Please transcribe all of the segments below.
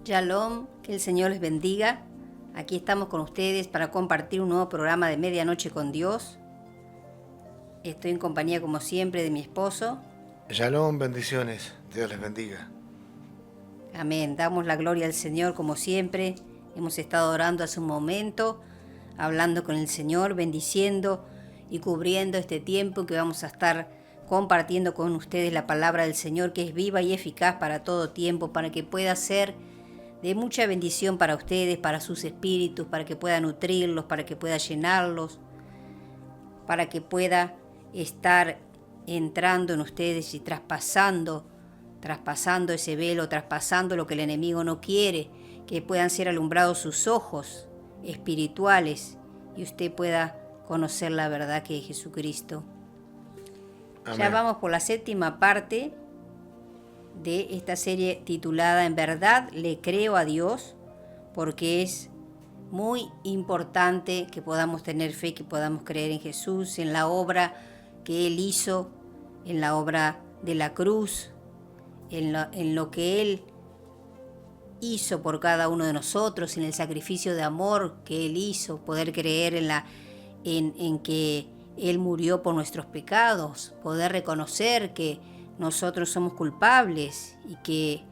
Shalom, que el Señor les bendiga. Aquí estamos con ustedes para compartir un nuevo programa de Medianoche con Dios. Estoy en compañía, como siempre, de mi esposo. Shalom, bendiciones. Dios les bendiga. Amén. Damos la gloria al Señor, como siempre. Hemos estado orando hace un momento, hablando con el Señor, bendiciendo y cubriendo este tiempo que vamos a estar compartiendo con ustedes la palabra del Señor, que es viva y eficaz para todo tiempo, para que pueda ser de mucha bendición para ustedes, para sus espíritus, para que pueda nutrirlos, para que pueda llenarlos, para que pueda estar entrando en ustedes y traspasando ese velo, traspasando lo que el enemigo no quiere, que puedan ser alumbrados sus ojos espirituales y usted pueda conocer la verdad que es Jesucristo. Amén. Ya vamos por la séptima parte de esta serie titulada En verdad le creo a Dios, porque es muy importante que podamos tener fe, que podamos creer en Jesús, en la obra que Él hizo, en la obra de la cruz, en lo que Él hizo por cada uno de nosotros, en el sacrificio de amor que Él hizo, poder creer en que Él murió por nuestros pecados, poder reconocer que nosotros somos culpables y que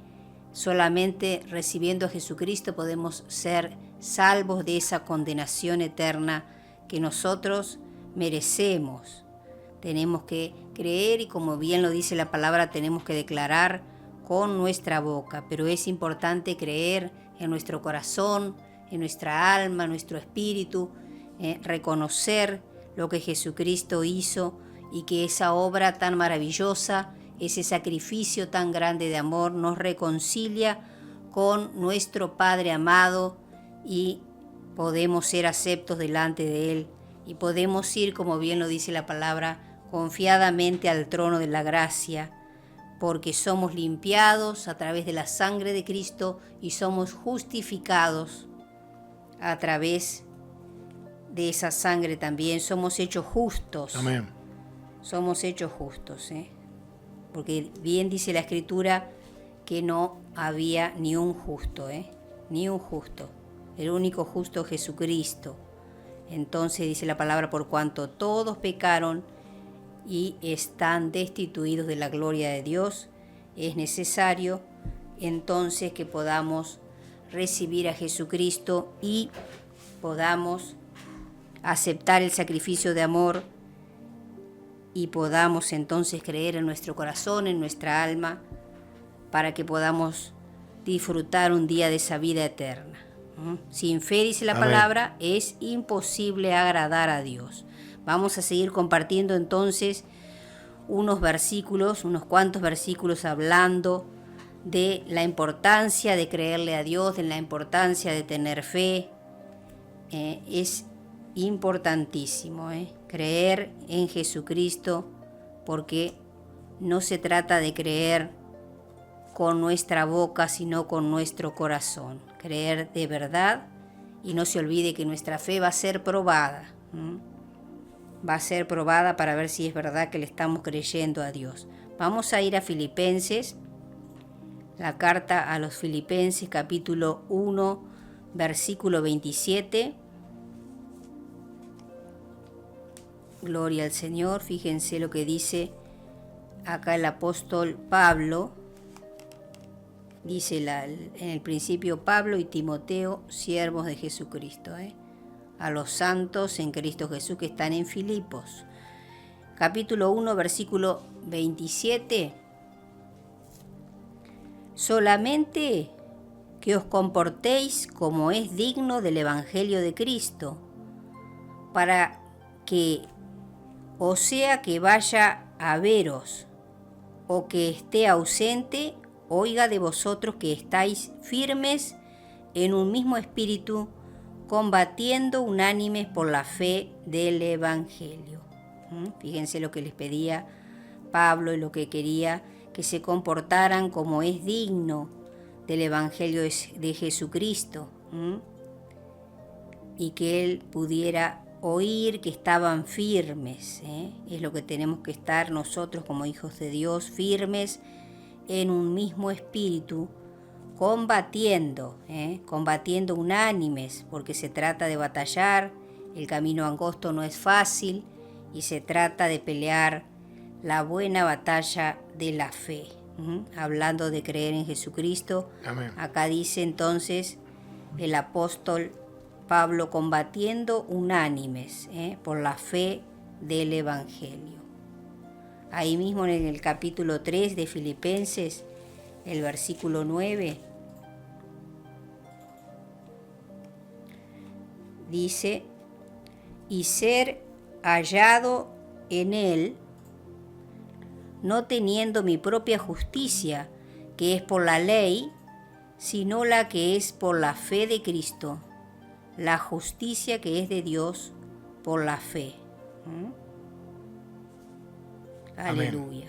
solamente recibiendo a Jesucristo podemos ser salvos de esa condenación eterna que nosotros merecemos. Tenemos que creer y, como bien lo dice la palabra, tenemos que declarar con nuestra boca, pero es importante creer en nuestro corazón, en nuestra alma, en nuestro espíritu, reconocer lo que Jesucristo hizo y que esa obra tan maravillosa, ese sacrificio tan grande de amor nos reconcilia con nuestro Padre amado y podemos ser aceptos delante de Él y podemos ir, como bien lo dice la palabra, confiadamente al trono de la gracia, porque somos limpiados a través de la sangre de Cristo y somos justificados a través de esa sangre también. Somos hechos justos. Amén. Somos hechos justos, porque bien dice la Escritura que no había ni un justo, ni un justo. El único justo es Jesucristo. Entonces dice la palabra, por cuanto todos pecaron y están destituidos de la gloria de Dios, es necesario entonces que podamos recibir a Jesucristo y podamos aceptar el sacrificio de amor y podamos entonces creer en nuestro corazón, en nuestra alma, para que podamos disfrutar un día de esa vida eterna. Sin fe, dice la palabra, es imposible agradar a Dios. Vamos a seguir compartiendo entonces unos cuantos versículos hablando de la importancia de creerle a Dios, de la importancia de tener fe. Es importantísimo creer en Jesucristo, porque no se trata de creer con nuestra boca, sino con nuestro corazón. Creer de verdad, y no se olvide que nuestra fe va a ser probada. Va a ser probada para ver si es verdad que le estamos creyendo a Dios. Vamos a ir a Filipenses, la carta a los Filipenses, capítulo 1, versículo 27. Gloria al Señor. Fíjense lo que dice acá el apóstol Pablo. Dice en el principio Pablo y Timoteo, siervos de Jesucristo, a los santos en Cristo Jesús que están en Filipos. Capítulo 1, versículo 27. Solamente que os comportéis como es digno del Evangelio de Cristo, para que, o sea que vaya a veros o que esté ausente, oiga de vosotros que estáis firmes en un mismo espíritu, combatiendo unánimes por la fe del Evangelio. Fíjense lo que les pedía Pablo y lo que quería, que se comportaran como es digno del Evangelio de Jesucristo, y que él pudiera oír que estaban firmes. Es lo que tenemos que estar nosotros como hijos de Dios, firmes en un mismo espíritu, combatiendo unánimes, porque se trata de batallar, el camino angosto no es fácil y se trata de pelear la buena batalla de la fe. Hablando de creer en Jesucristo, Amén. Acá dice entonces el apóstol Pablo, combatiendo unánimes por la fe del Evangelio. Ahí mismo en el capítulo 3 de Filipenses, el versículo 9, dice: y ser hallado en él, no teniendo mi propia justicia, que es por la ley, sino la que es por la fe de Cristo, la justicia que es de Dios por la fe. Aleluya.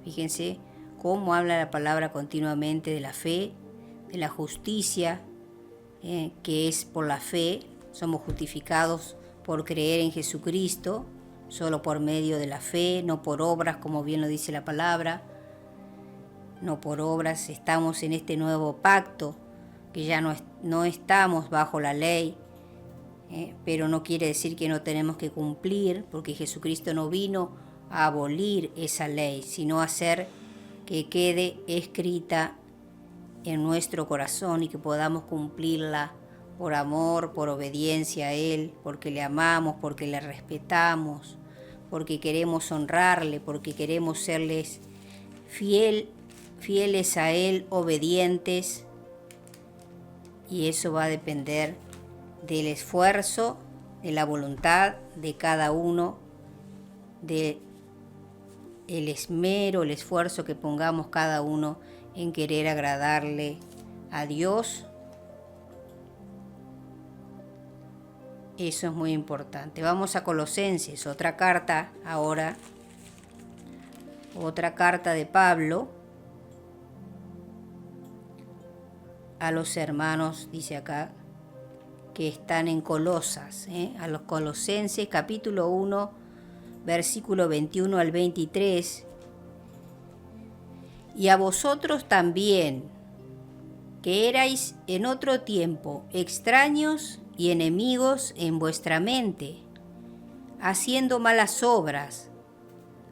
Fíjense cómo habla la palabra continuamente de la fe, de la justicia, que es por la fe. Somos justificados por creer en Jesucristo, solo por medio de la fe, no por obras, como bien lo dice la palabra. No por obras, estamos en este nuevo pacto, que ya no estamos bajo la ley, pero no quiere decir que no tenemos que cumplir, porque Jesucristo no vino a abolir esa ley, sino a hacer que quede escrita en nuestro corazón y que podamos cumplirla por amor, por obediencia a Él, porque le amamos, porque le respetamos, porque queremos honrarle, porque queremos serles fieles a Él, obedientes, y eso va a depender del esfuerzo, de la voluntad de cada uno, de el esmero, el esfuerzo que pongamos cada uno en querer agradarle a Dios. Eso es muy importante. Vamos a Colosenses, otra carta ahora, otra carta de Pablo a los hermanos, dice acá, que están en Colosas, a los Colosenses, capítulo 1, versículo 21 al 23. Y a vosotros también, que erais en otro tiempo extraños y enemigos en vuestra mente, haciendo malas obras,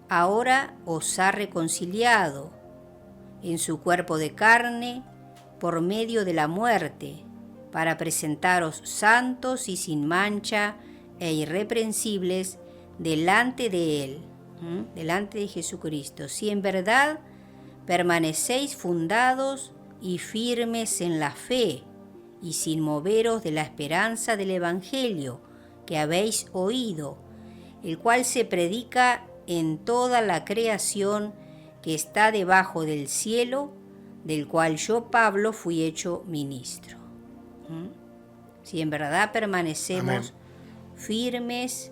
ahora os ha reconciliado en su cuerpo de carne por medio de la muerte, para presentaros santos y sin mancha e irreprensibles delante de Él, delante de Jesucristo, si en verdad permanecéis fundados y firmes en la fe, y sin moveros de la esperanza del Evangelio que habéis oído, el cual se predica en toda la creación que está debajo del cielo, del cual yo, Pablo, fui hecho ministro. Si en verdad permanecemos firmes,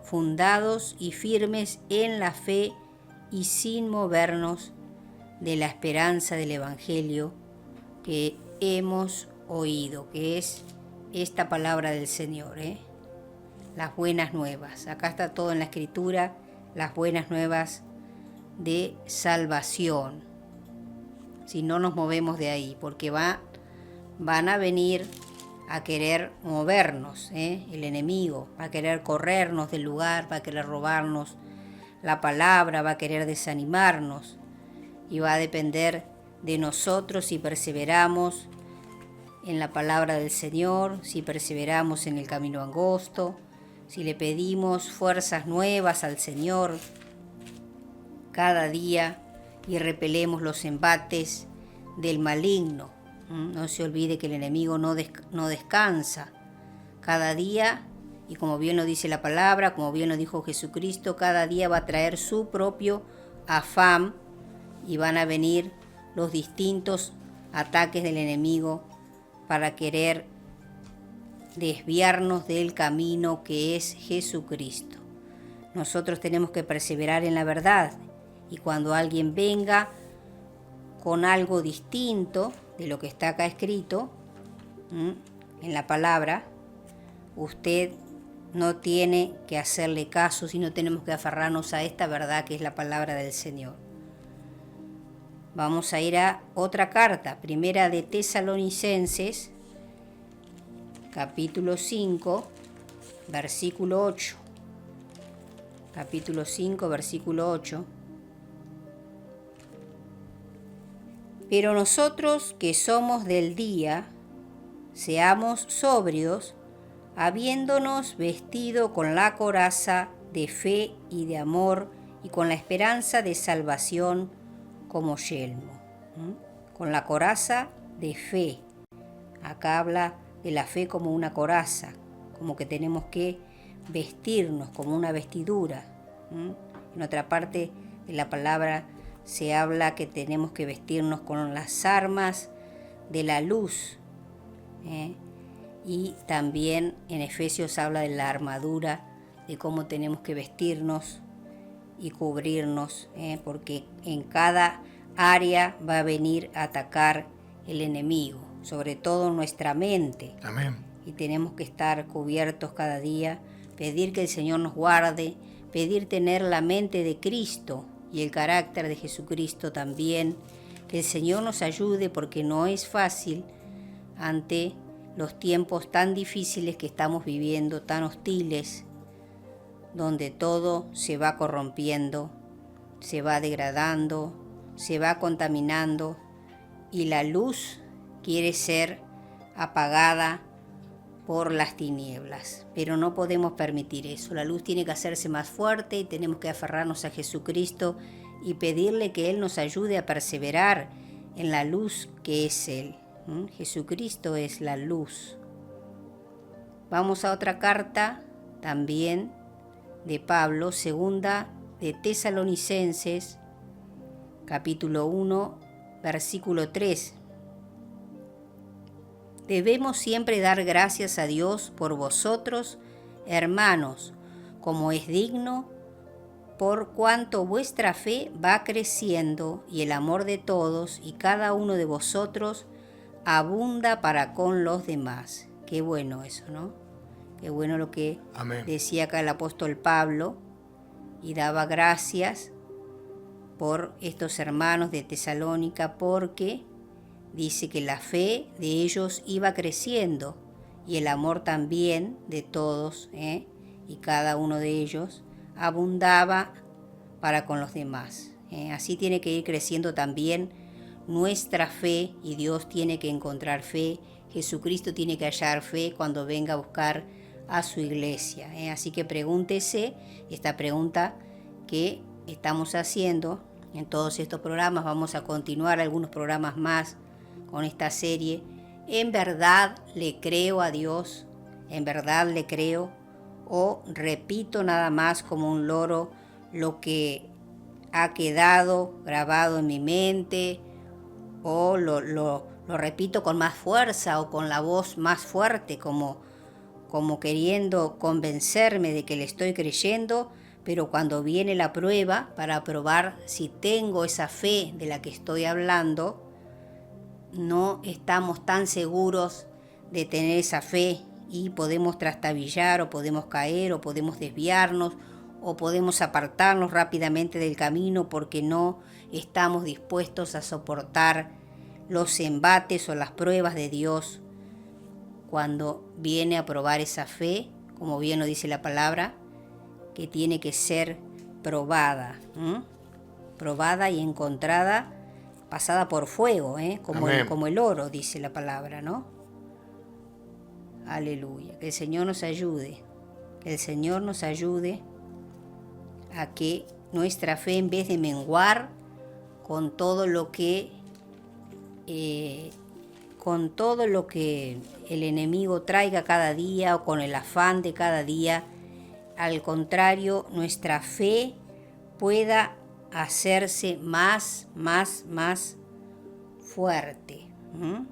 fundados y firmes en la fe y sin movernos de la esperanza del Evangelio que hemos oído, que es esta palabra del Señor, las buenas nuevas. Acá está todo en la Escritura, las buenas nuevas de salvación. Si no nos movemos de ahí, porque van a venir a querer movernos, el enemigo, va a querer corrernos del lugar, va a querer robarnos la palabra, va a querer desanimarnos, y va a depender de nosotros si perseveramos en la palabra del Señor, si perseveramos en el camino angosto, si le pedimos fuerzas nuevas al Señor cada día y repelemos los embates del maligno. No se olvide que el enemigo no descansa. Cada día, y como bien lo dice la palabra, como bien lo dijo Jesucristo, cada día va a traer su propio afán y van a venir los distintos ataques del enemigo para querer desviarnos del camino que es Jesucristo. Nosotros tenemos que perseverar en la verdad, y cuando alguien venga con algo distinto de lo que está acá escrito en la palabra, usted no tiene que hacerle caso, sino tenemos que aferrarnos a esta verdad que es la palabra del Señor. Vamos a ir a otra carta, primera de Tesalonicenses, capítulo 5, versículo 8. Capítulo 5, versículo 8. Pero nosotros que somos del día, seamos sobrios, habiéndonos vestido con la coraza de fe y de amor y con la esperanza de salvación como yelmo. Con la coraza de fe. Acá habla de la fe como una coraza, como que tenemos que vestirnos como una vestidura. En otra parte de la palabra se habla que tenemos que vestirnos con las armas de la luz. Y también en Efesios habla de la armadura, de cómo tenemos que vestirnos y cubrirnos, porque en cada área va a venir a atacar el enemigo, sobre todo nuestra mente. Amén. Y tenemos que estar cubiertos cada día, pedir que el Señor nos guarde, pedir tener la mente de Cristo y el carácter de Jesucristo también, que el Señor nos ayude porque no es fácil ante los tiempos tan difíciles que estamos viviendo, tan hostiles, donde todo se va corrompiendo, se va degradando, se va contaminando y la luz quiere ser apagada por las tinieblas. Pero no podemos permitir eso. La luz tiene que hacerse más fuerte y tenemos que aferrarnos a Jesucristo y pedirle que Él nos ayude a perseverar en la luz que es Él. Jesucristo es la luz. Vamos a otra carta también de Pablo, segunda de Tesalonicenses, capítulo 1, versículo 3. Debemos siempre dar gracias a Dios por vosotros, hermanos, como es digno, por cuanto vuestra fe va creciendo y el amor de todos y cada uno de vosotros abunda para con los demás. Qué bueno eso, ¿no? Qué bueno lo que Amén. decía acá el apóstol Pablo y daba gracias por estos hermanos de Tesalónica porque dice que la fe de ellos iba creciendo y el amor también de todos, y cada uno de ellos abundaba para con los demás. Así tiene que ir creciendo también nuestra fe y Dios tiene que encontrar fe, Jesucristo tiene que hallar fe cuando venga a buscar a su iglesia. Así que pregúntese esta pregunta que estamos haciendo en todos estos programas. Vamos a continuar algunos programas más con esta serie. ¿En verdad le creo a Dios? ¿En verdad le creo? ¿O repito nada más como un loro lo que ha quedado grabado en mi mente? ¿O lo repito con más fuerza o con la voz más fuerte como queriendo convencerme de que le estoy creyendo? Pero cuando viene la prueba para probar si tengo esa fe de la que estoy hablando, no estamos tan seguros de tener esa fe y podemos trastabillar o podemos caer o podemos desviarnos o podemos apartarnos rápidamente del camino porque no estamos dispuestos a soportar los embates o las pruebas de Dios cuando viene a probar esa fe, como bien lo dice la palabra, que tiene que ser probada, probada y encontrada, pasada por fuego, como el oro, dice la palabra, ¿no? Aleluya. Que el Señor nos ayude, que el Señor nos ayude a que nuestra fe, en vez de menguar con todo lo que el enemigo traiga cada día o con el afán de cada día, al contrario, nuestra fe pueda hacerse más fuerte.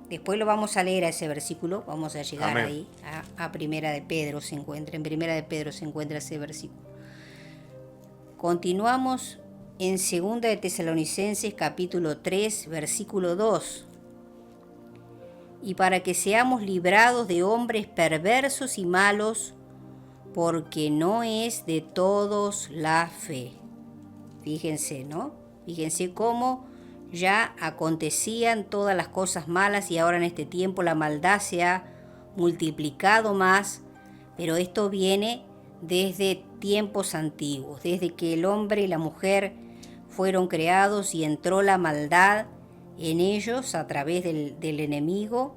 Después lo vamos a leer a ese versículo, vamos a llegar Amén. ahí a Primera de Pedro se encuentra, en Primera de Pedro se encuentra ese versículo. Continuamos en Segunda de Tesalonicenses capítulo 3, versículo 2. Y para que seamos librados de hombres perversos y malos, porque no es de todos la fe. Fíjense, ¿no? Fíjense cómo ya acontecían todas las cosas malas y ahora en este tiempo la maldad se ha multiplicado más, pero esto viene desde tiempos antiguos, desde que el hombre y la mujer fueron creados y entró la maldad en ellos a través del enemigo,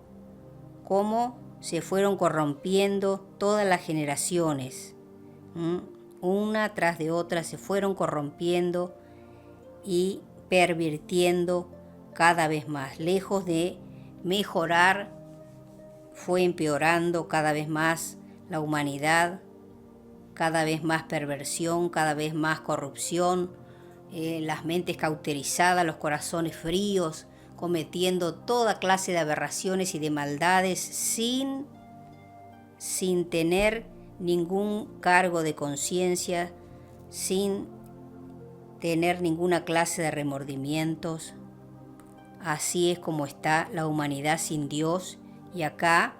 cómo se fueron corrompiendo todas las generaciones, una tras de otra se fueron corrompiendo y pervirtiendo cada vez más. Lejos de mejorar, fue empeorando cada vez más la humanidad, cada vez más perversión, cada vez más corrupción, las mentes cauterizadas, los corazones fríos, cometiendo toda clase de aberraciones y de maldades sin tener ningún cargo de conciencia, sin tener ninguna clase de remordimientos. Así es como está la humanidad sin Dios. Y acá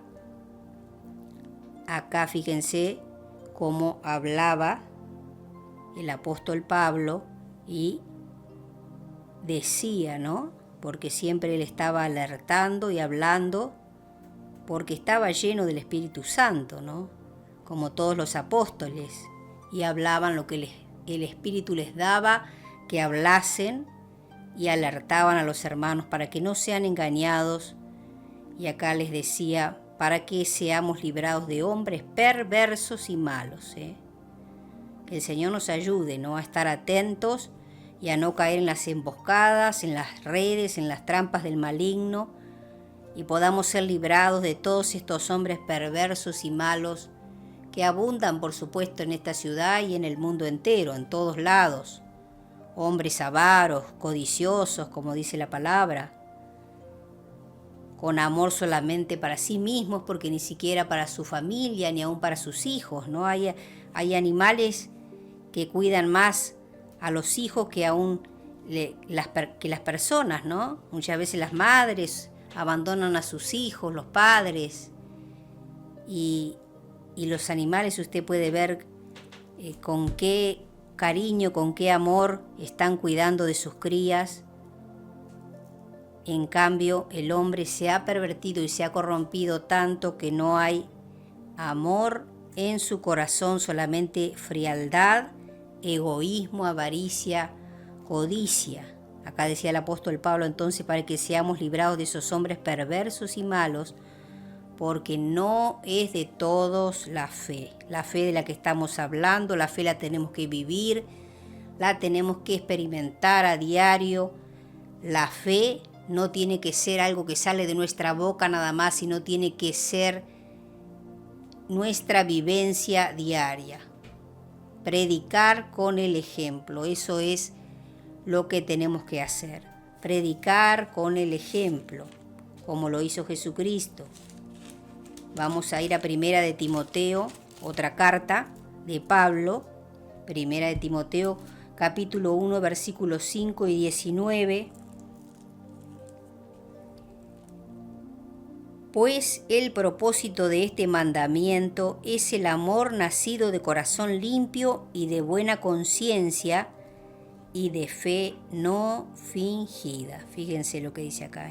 fíjense cómo hablaba el apóstol Pablo y decía, ¿no? Porque siempre él estaba alertando y hablando, porque estaba lleno del Espíritu Santo, ¿no? Como todos los apóstoles, y hablaban lo que el Espíritu les daba que hablasen, y alertaban a los hermanos para que no sean engañados. Y acá les decía, para que seamos librados de hombres perversos y malos. Que el Señor nos ayude, ¿no?, a estar atentos y a no caer en las emboscadas, en las redes, en las trampas del maligno, y podamos ser librados de todos estos hombres perversos y malos que abundan, por supuesto, en esta ciudad y en el mundo entero, en todos lados. Hombres avaros, codiciosos, como dice la palabra, con amor solamente para sí mismos, porque ni siquiera para su familia, ni aún para sus hijos, ¿no? Hay animales que cuidan más a los hijos que aún que las personas, ¿no? Muchas veces las madres abandonan a sus hijos, los padres, y los animales usted puede ver con qué cariño, con qué amor están cuidando de sus crías. En cambio, el hombre se ha pervertido y se ha corrompido tanto que no hay amor en su corazón, solamente frialdad, egoísmo, avaricia, codicia. Acá decía el apóstol Pablo entonces, para que seamos librados de esos hombres perversos y malos, porque no es de todos la fe de la que estamos hablando. La fe la tenemos que vivir, la tenemos que experimentar a diario. La fe no tiene que ser algo que sale de nuestra boca nada más, sino tiene que ser nuestra vivencia diaria. Predicar con el ejemplo, eso es lo que tenemos que hacer. Predicar con el ejemplo, como lo hizo Jesucristo. Vamos a ir a Primera de Timoteo, otra carta de Pablo, Primera de Timoteo, capítulo 1, versículos 5 y 19. Pues el propósito de este mandamiento es el amor nacido de corazón limpio y de buena conciencia y de fe no fingida. Fíjense lo que dice acá,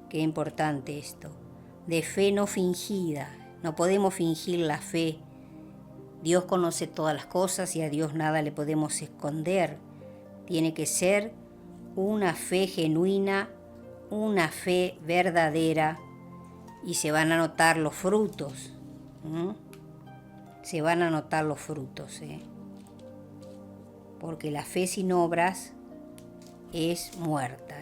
Qué importante esto. De fe no fingida. No podemos fingir la fe. Dios conoce todas las cosas y a Dios nada le podemos esconder. Tiene que ser una fe genuina, una fe verdadera, y se van a notar los frutos. Se van a notar los frutos. Porque la fe sin obras es muerta.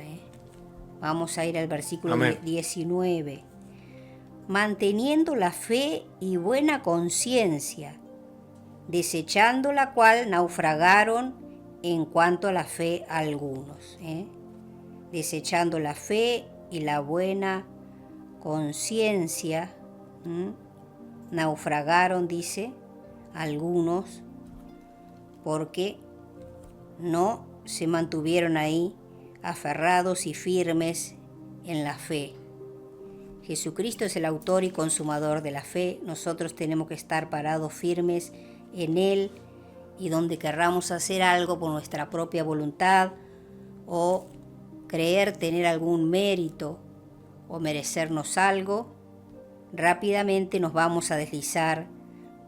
Vamos a ir al versículo 19. Manteniendo la fe y buena conciencia, desechando la cual naufragaron en cuanto a la fe algunos. Desechando la fe y la buena conciencia, naufragaron, dice, algunos, porque no se mantuvieron ahí aferrados y firmes en la fe. Jesucristo es el autor y consumador de la fe. Nosotros tenemos que estar parados firmes en Él, y donde querramos hacer algo por nuestra propia voluntad o creer tener algún mérito o merecernos algo, rápidamente nos vamos a deslizar,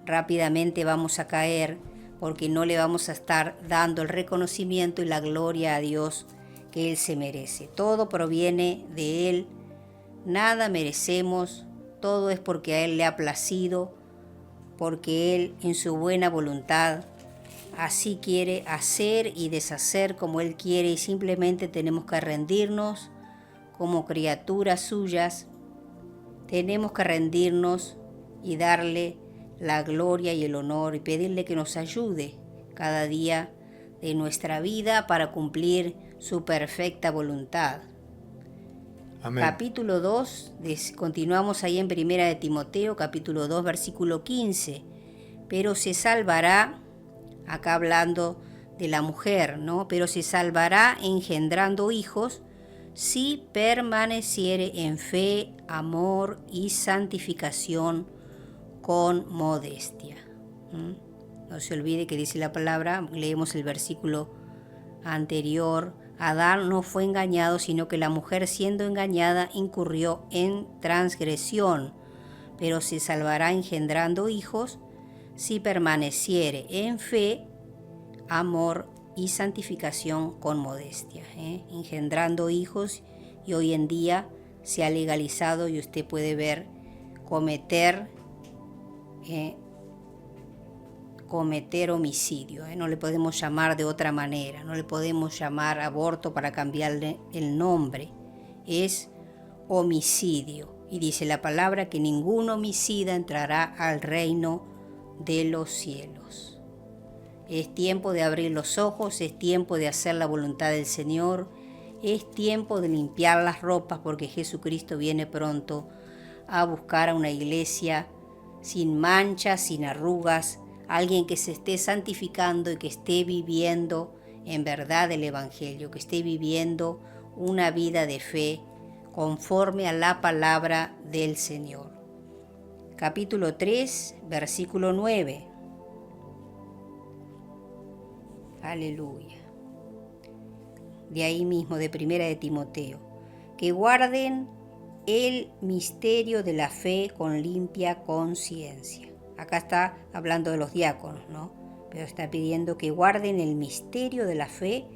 rápidamente vamos a caer, porque no le vamos a estar dando el reconocimiento y la gloria a Dios que Él se merece. Todo proviene de Él, nada merecemos, todo es porque a Él le ha placido, porque Él en su buena voluntad así quiere hacer y deshacer como Él quiere, y simplemente tenemos que rendirnos como criaturas suyas, tenemos que rendirnos y darle la gloria y el honor y pedirle que nos ayude cada día de nuestra vida para cumplir su perfecta voluntad. Amén. Capítulo 2, continuamos ahí en Primera de Timoteo, capítulo 2, versículo 15. Pero se salvará, acá hablando de la mujer, ¿no? Pero se salvará engendrando hijos si permaneciere en fe, amor y santificación con modestia. No se olvide que dice la palabra, leemos el versículo anterior, Adán no fue engañado, sino que la mujer siendo engañada incurrió en transgresión, pero se salvará engendrando hijos si permaneciere en fe, amor y santificación con modestia. Engendrando hijos, y hoy en día se ha legalizado y usted puede ver cometer homicidio, no le podemos llamar de otra manera, no le podemos llamar aborto para cambiarle el nombre, es homicidio, y dice la palabra que ningún homicida entrará al reino de los cielos. Es tiempo de abrir los ojos, es tiempo de hacer la voluntad del Señor, es tiempo de limpiar las ropas, porque Jesucristo viene pronto a buscar a una iglesia sin manchas, sin arrugas, alguien que se esté santificando y que esté viviendo en verdad el Evangelio, que esté viviendo una vida de fe conforme a la palabra del Señor. Capítulo 3, versículo 9. Aleluya. De ahí mismo, de Primera de Timoteo. Que guarden el misterio de la fe con limpia conciencia. Acá está hablando de los diáconos, ¿no? Pero está pidiendo que guarden el misterio de la fe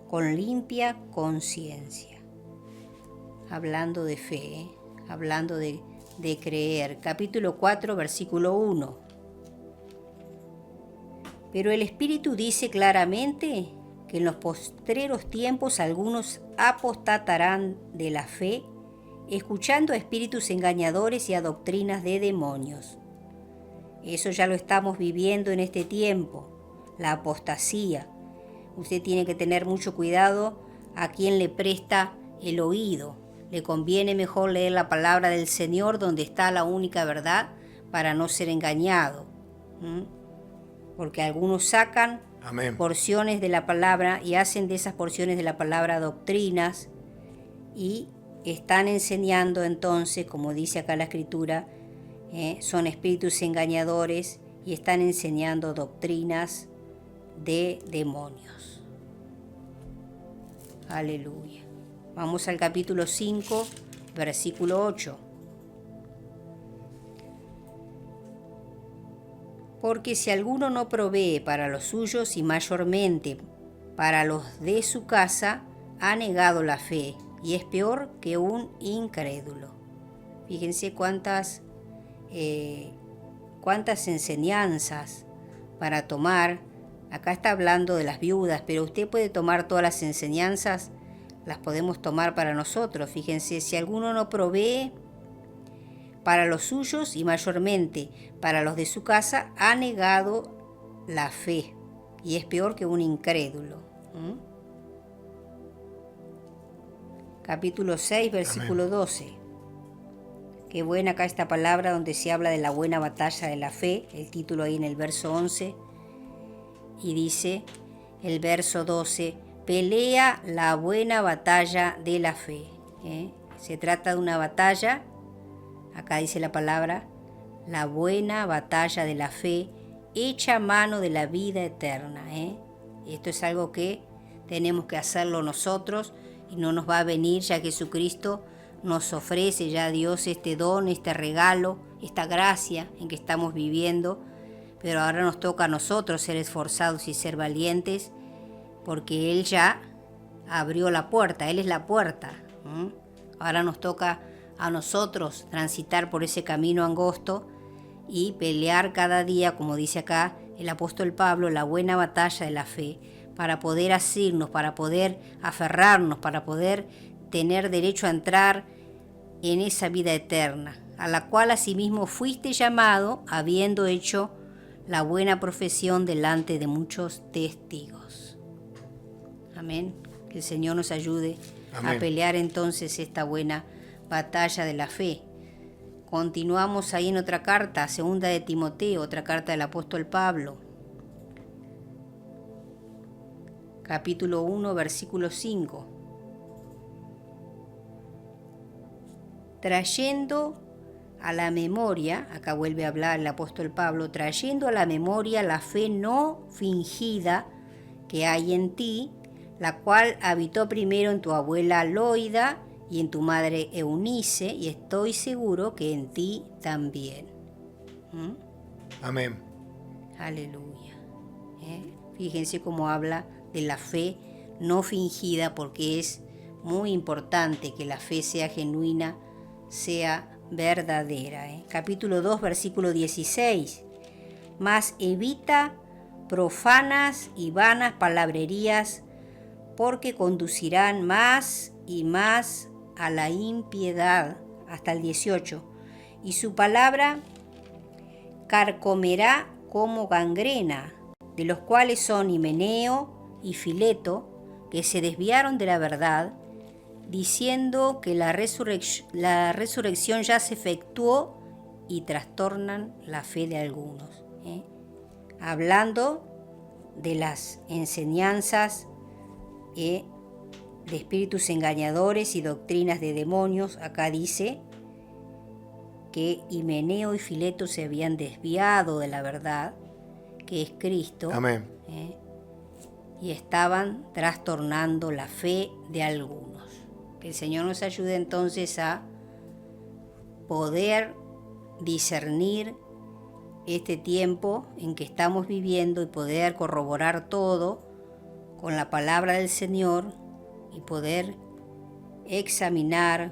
con limpia conciencia. Hablando de fe, hablando de creer. Capítulo 4, versículo 1. Pero el Espíritu dice claramente que en los postreros tiempos algunos apostatarán de la fe, escuchando a espíritus engañadores y a doctrinas de demonios. Eso ya lo estamos viviendo en este tiempo, la apostasía. Usted tiene que tener mucho cuidado a quien le presta el oído. Le conviene mejor leer la palabra del Señor, donde está la única verdad, para no ser engañado. Porque algunos sacan porciones de la palabra y hacen de esas porciones de la palabra doctrinas, y están enseñando entonces, como dice acá la Escritura, son espíritus engañadores y están enseñando doctrinas de demonios. Aleluya. Vamos al capítulo 5, versículo 8. Porque si alguno no provee para los suyos y mayormente para los de su casa, ha negado la fe y es peor que un incrédulo. Fíjense cuántas enseñanzas para tomar. Acá está hablando de las viudas, pero usted puede tomar todas las enseñanzas, las podemos tomar para nosotros. Fíjense, si alguno no provee para los suyos y mayormente para los de su casa, ha negado la fe y es peor que un incrédulo. Capítulo 6, versículo Amén. 12. Qué buena acá esta palabra donde se habla de la buena batalla de la fe, el título ahí en el verso 11, y dice el verso 12, pelea la buena batalla de la fe. Se trata de una batalla, acá dice la palabra, la buena batalla de la fe, hecha mano de la vida eterna. Esto es algo que tenemos que hacerlo nosotros, y no nos va a venir, ya que Jesucristo nos ofrece ya a Dios este don, este regalo, esta gracia en que estamos viviendo, pero ahora nos toca a nosotros ser esforzados y ser valientes, porque Él ya abrió la puerta, Él es la puerta. Ahora nos toca a nosotros transitar por ese camino angosto y pelear cada día, como dice acá el apóstol Pablo, la buena batalla de la fe, para poder asirnos, para poder aferrarnos, para poder tener derecho a entrar en esa vida eterna, a la cual asimismo fuiste llamado, habiendo hecho la buena profesión delante de muchos testigos. Amén. Que el Señor nos ayude a pelear entonces esta buena batalla de la fe. Continuamos ahí en otra carta, segunda de Timoteo, otra carta del apóstol Pablo. Capítulo 1, versículo 5. Trayendo a la memoria, acá vuelve a hablar el apóstol Pablo, trayendo a la memoria la fe no fingida que hay en ti, la cual habitó primero en tu abuela Loida y en tu madre Eunice, y estoy seguro que en ti también. Amén. Aleluya. Fíjense cómo habla de la fe no fingida, porque es muy importante que la fe sea genuina, sea verdadera. Capítulo 2, versículo 16. Mas evita profanas y vanas palabrerías, porque conducirán más y más a la impiedad, hasta el 18, y su palabra carcomerá como gangrena, de los cuales son Himeneo y Fileto, que se desviaron de la verdad, diciendo que la resurrección ya se efectuó, y trastornan la fe de algunos. Hablando de las enseñanzas de espíritus engañadores y doctrinas de demonios, acá dice que Himeneo y Fileto se habían desviado de la verdad, que es Cristo. Amén. Y estaban trastornando la fe de algunos. Que el Señor nos ayude entonces a poder discernir este tiempo en que estamos viviendo y poder corroborar todo con la palabra del Señor y poder examinar,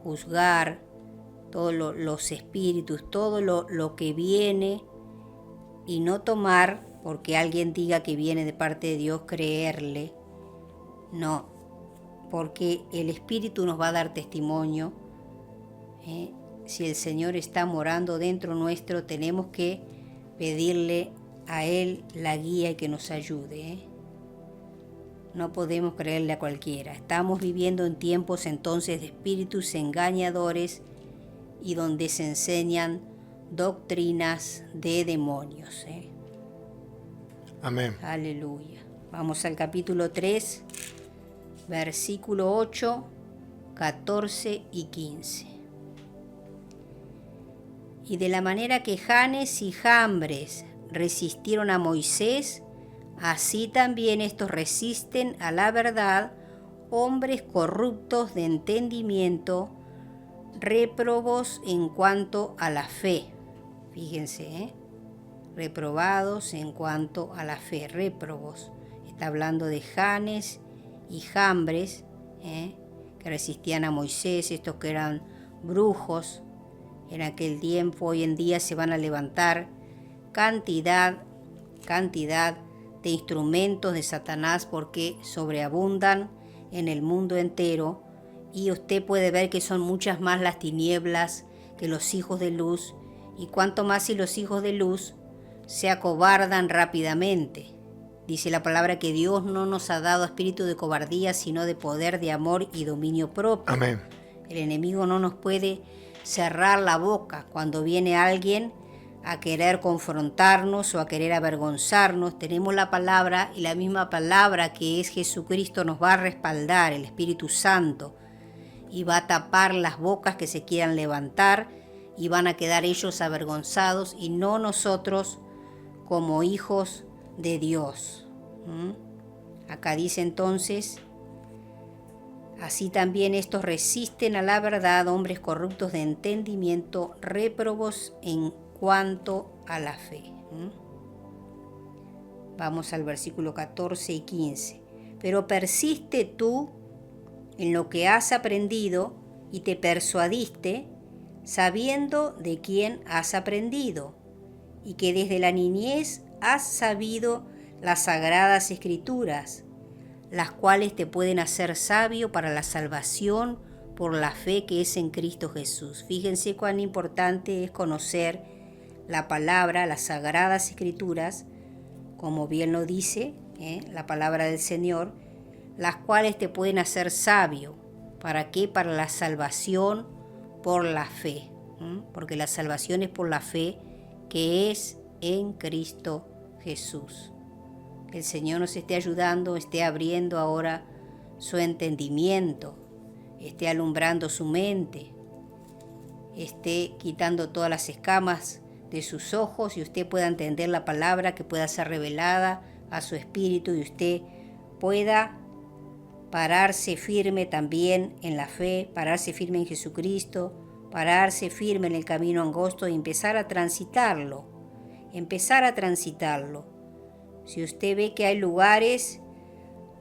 juzgar todos los espíritus, todo lo que viene, y no tomar porque alguien diga que viene de parte de Dios, creerle. No, porque el Espíritu nos va a dar testimonio. Si el Señor está morando dentro nuestro, tenemos que pedirle a Él la guía y que nos ayude. No podemos creerle a cualquiera. Estamos viviendo en tiempos entonces de espíritus engañadores y donde se enseñan doctrinas de demonios. Amén. Aleluya. Vamos al capítulo 3, versículo 8, 14 y 15. Y de la manera que Janes y Jambres resistieron a Moisés, así también estos resisten a la verdad, hombres corruptos de entendimiento, réprobos en cuanto a la fe. Fíjense, reprobados en cuanto a la fe, réprobos. Está hablando de Janes y Jambres, que resistían a Moisés, estos que eran brujos en aquel tiempo. Hoy en día se van a levantar cantidad de instrumentos de Satanás, porque sobreabundan en el mundo entero, y usted puede ver que son muchas más las tinieblas que los hijos de luz, y cuanto más si los hijos de luz se acobardan rápidamente. Dice la palabra que Dios no nos ha dado espíritu de cobardía, sino de poder, de amor y dominio propio. Amén. El enemigo no nos puede cerrar la boca cuando viene alguien a querer confrontarnos o a querer avergonzarnos. Tenemos la palabra, y la misma palabra que es Jesucristo nos va a respaldar, el Espíritu Santo, y va a tapar las bocas que se quieran levantar, y van a quedar ellos avergonzados y no nosotros como hijos de Dios. Acá dice entonces Así también estos resisten a la verdad, hombres corruptos de entendimiento, réprobos en cuanto a la fe. Vamos al versículo 14 y 15. Pero persiste tú en lo que has aprendido y te persuadiste, sabiendo de quién has aprendido, y que desde la niñez has sabido las sagradas escrituras, las cuales te pueden hacer sabio para la salvación por la fe que es en Cristo Jesús. Fíjense cuán importante es conocer la palabra, las sagradas escrituras, como bien lo dice la palabra del Señor, las cuales te pueden hacer sabio. ¿Para qué? Para la salvación por la fe, porque la salvación es por la fe que es en Cristo Jesús. Que el Señor nos esté ayudando, esté abriendo ahora su entendimiento, esté alumbrando su mente, esté quitando todas las escamas de sus ojos y usted pueda entender la palabra, que pueda ser revelada a su espíritu y usted pueda pararse firme también en la fe, pararse firme en Jesucristo, pararse firme en el camino angosto y empezar a transitarlo. Si usted ve que hay lugares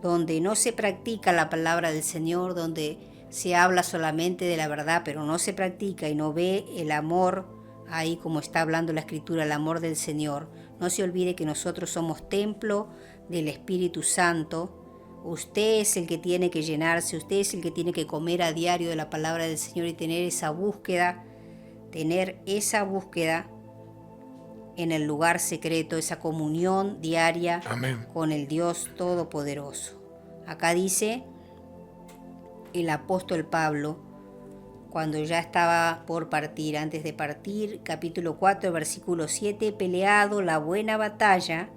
donde no se practica la palabra del Señor, donde se habla solamente de la verdad, pero no se practica y no ve el amor, ahí como está hablando la Escritura, el amor del Señor, no se olvide que nosotros somos templo del Espíritu Santo. Usted es el que tiene que llenarse, usted es el que tiene que comer a diario de la palabra del Señor y tener esa búsqueda en el lugar secreto, esa comunión diaria Amén. con el Dios Todopoderoso. Acá dice el apóstol Pablo, cuando ya estaba por partir, antes de partir, capítulo 4, versículo 7, he peleado la buena batalla,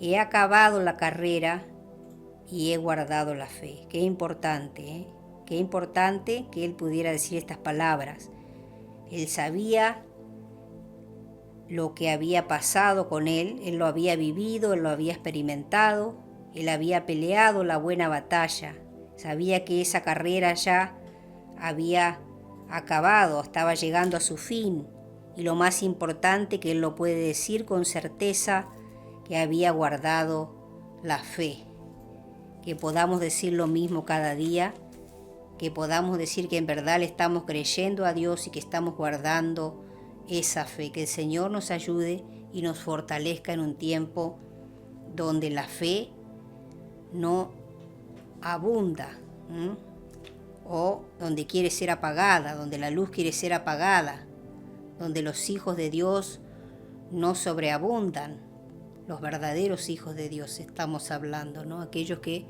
he acabado la carrera y he guardado la fe. Qué importante, qué importante que él pudiera decir estas palabras. Él sabía lo que había pasado con él lo había vivido, él lo había experimentado, él había peleado la buena batalla, sabía que esa carrera ya había acabado, estaba llegando a su fin, y lo más importante que él lo puede decir con certeza, que había guardado la fe. Que podamos decir lo mismo cada día, que podamos decir que en verdad le estamos creyendo a Dios y que estamos guardando esa fe. Que el Señor nos ayude y nos fortalezca en un tiempo donde la fe no abunda, o donde quiere ser apagada, donde la luz quiere ser apagada, donde los hijos de Dios no sobreabundan, los verdaderos hijos de Dios estamos hablando, ¿no? Aquellos que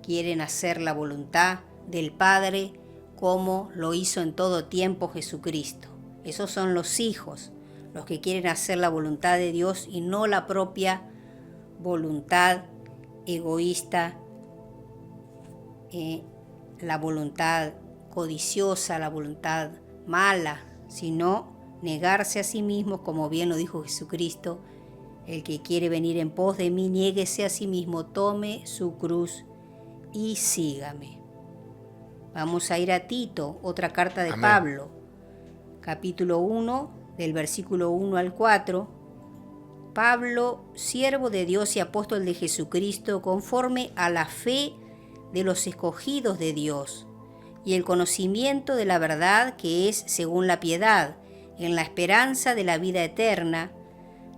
quieren hacer la voluntad del Padre como lo hizo en todo tiempo Jesucristo. Esos son los hijos, los que quieren hacer la voluntad de Dios y no la propia voluntad egoísta, la voluntad codiciosa, la voluntad mala, sino negarse a sí mismos, como bien lo dijo Jesucristo. El que quiere venir en pos de mí, niéguese a sí mismo, tome su cruz y sígame. Vamos a ir a Tito, otra carta de Amén. Pablo, capítulo 1, del versículo 1 al 4. Pablo, siervo de Dios y apóstol de Jesucristo, conforme a la fe de los escogidos de Dios y el conocimiento de la verdad que es según la piedad, en la esperanza de la vida eterna,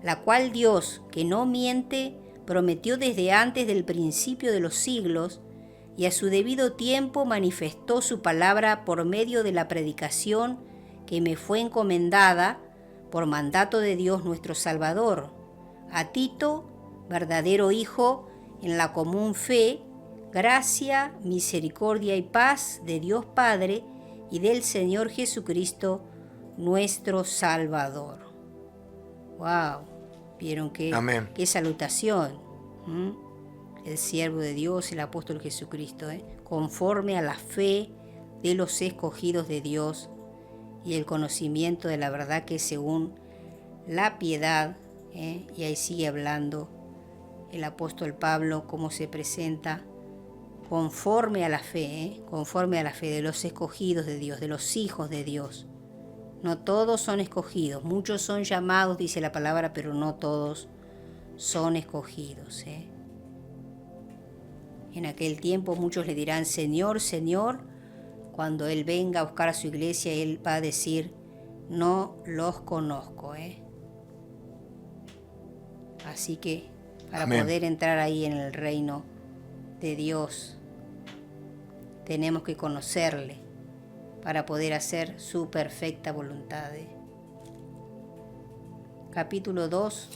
la cual Dios, que no miente, prometió desde antes del principio de los siglos, y a su debido tiempo manifestó su palabra por medio de la predicación que me fue encomendada por mandato de Dios nuestro Salvador. A Tito, verdadero hijo, en la común fe, gracia, misericordia y paz de Dios Padre y del Señor Jesucristo, nuestro Salvador. ¡Wow! ¿Vieron qué salutación? El siervo de Dios, el apóstol Jesucristo, conforme a la fe de los escogidos de Dios y el conocimiento de la verdad que es según la piedad, y ahí sigue hablando el apóstol Pablo cómo se presenta conforme a la fe, conforme a la fe de los escogidos de Dios, de los hijos de Dios. No todos son escogidos, muchos son llamados, dice la palabra, pero no todos son escogidos. En aquel tiempo muchos le dirán, Señor, Señor. Cuando Él venga a buscar a su iglesia, Él va a decir, no los conozco. Así que para Amén. poder entrar ahí en el reino de Dios, tenemos que conocerle para poder hacer su perfecta voluntad. Capítulo 2,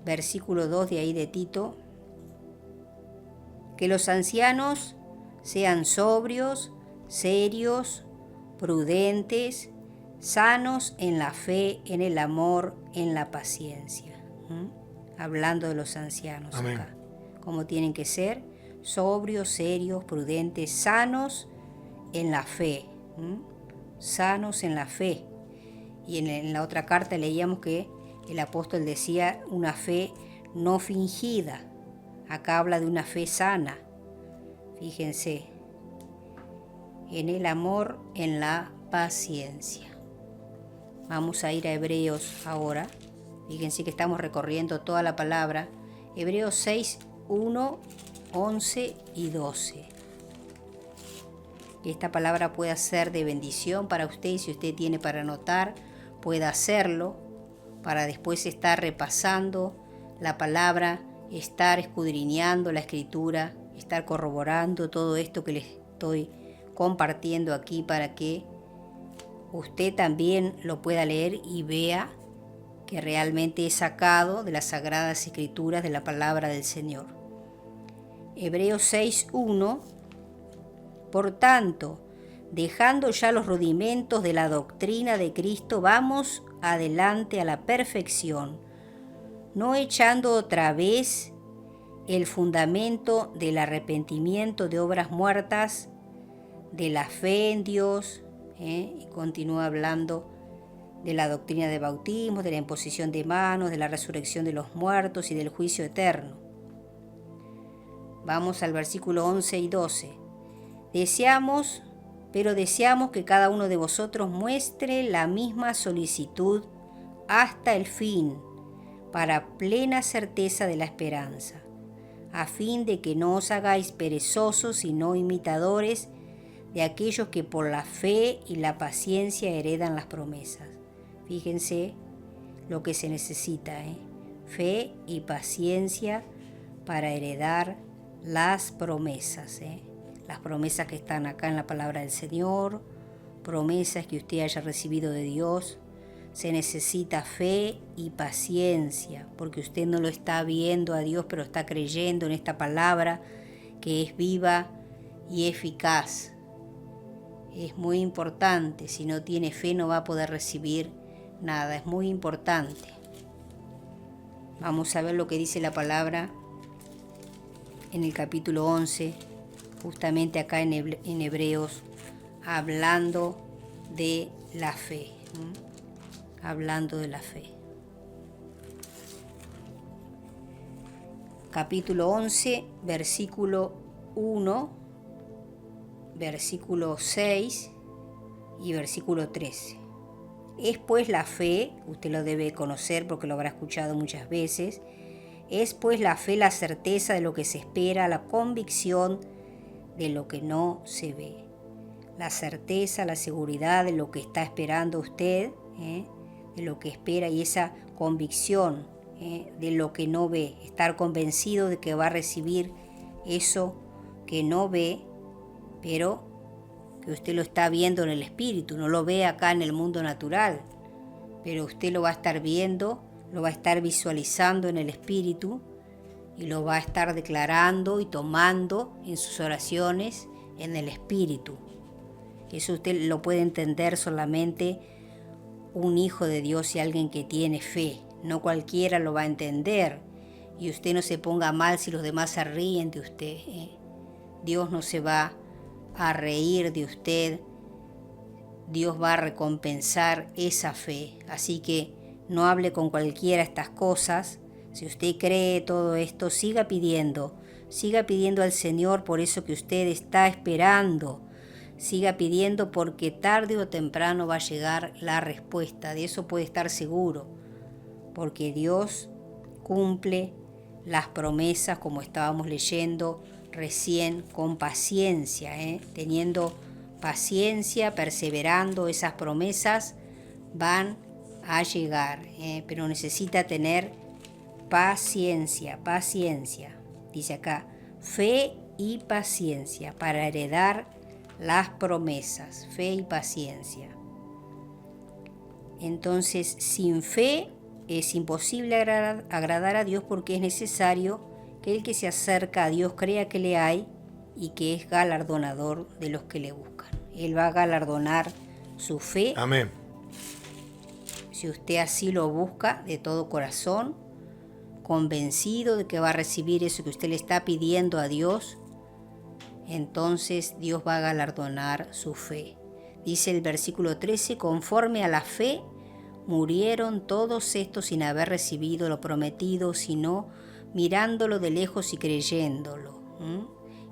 versículo 2 de ahí de Tito. Que los ancianos sean sobrios, serios, prudentes, sanos en la fe, en el amor, en la paciencia. Hablando de los ancianos. Amén. Acá. Cómo tienen que ser sobrios, serios, prudentes, sanos en la fe. Sanos en la fe. Y en la otra carta leíamos que el apóstol decía una fe no fingida. Acá habla de una fe sana. Fíjense. En el amor, en la paciencia. Vamos a ir a Hebreos ahora. Fíjense que estamos recorriendo toda la palabra. Hebreos 6, 1, 11 y 12. Que esta palabra pueda ser de bendición para usted, y si usted tiene para anotar, pueda hacerlo, para después estar repasando la palabra, estar escudriñando la escritura, estar corroborando todo esto que les estoy compartiendo aquí para que usted también lo pueda leer y vea que realmente es sacado de las Sagradas Escrituras, de la palabra del Señor. Hebreos 6:1. Por tanto, dejando ya los rudimentos de la doctrina de Cristo, vamos adelante a la perfección, no echando otra vez el fundamento del arrepentimiento de obras muertas, de la fe en Dios, y continúa hablando de la doctrina de bautismo, de la imposición de manos, de la resurrección de los muertos y del juicio eterno. Vamos al versículo 11 y 12. Deseamos que cada uno de vosotros muestre la misma solicitud hasta el fin, para plena certeza de la esperanza, a fin de que no os hagáis perezosos, sino imitadores de aquellos que por la fe y la paciencia heredan las promesas. Fíjense lo que se necesita, fe y paciencia para heredar las promesas, las promesas que están acá en la palabra del Señor, promesas que usted haya recibido de Dios. Se necesita fe y paciencia, porque usted no lo está viendo a Dios, pero está creyendo en esta palabra que es viva y eficaz. Es muy importante, si no tiene fe no va a poder recibir nada, es muy importante. Vamos a ver lo que dice la palabra en el capítulo 11, justamente acá en Hebreos, hablando de la fe. Hablando de la fe. Capítulo 11, versículo 1, versículo 6 y versículo 13. Es pues la fe, usted lo debe conocer porque lo habrá escuchado muchas veces, es pues la fe la certeza de lo que se espera, la convicción de lo que no se ve. La certeza, la seguridad de lo que está esperando usted, de lo que espera, y esa convicción de lo que no ve, estar convencido de que va a recibir eso que no ve, pero que usted lo está viendo en el espíritu, no lo ve acá en el mundo natural, pero usted lo va a estar viendo, lo va a estar visualizando en el espíritu y lo va a estar declarando y tomando en sus oraciones en el espíritu. Eso usted lo puede entender solamente un hijo de Dios y alguien que tiene fe. No cualquiera lo va a entender. Y usted no se ponga mal si los demás se ríen de usted. Dios no se va a reír de usted. Dios va a recompensar esa fe. Así que no hable con cualquiera estas cosas. Si usted cree todo esto, siga pidiendo. Siga pidiendo al Señor por eso que usted está esperando. Siga pidiendo porque tarde o temprano va a llegar la respuesta. De eso puede estar seguro. Porque Dios cumple las promesas, como estábamos leyendo recién, con paciencia, teniendo paciencia, perseverando. Esas promesas van a llegar, pero necesita tener paciencia. Dice acá, fe y paciencia para heredar las promesas, fe y paciencia. Entonces, sin fe es imposible agradar a Dios, porque es necesario que el que se acerca a Dios crea que le hay y que es galardonador de los que le buscan. Él va a galardonar su fe. Amén. Si usted así lo busca de todo corazón, convencido de que va a recibir eso que usted le está pidiendo a Dios, entonces Dios va a galardonar su fe. Dice el versículo 13, conforme a la fe murieron todos estos sin haber recibido lo prometido, sino mirándolo de lejos y creyéndolo,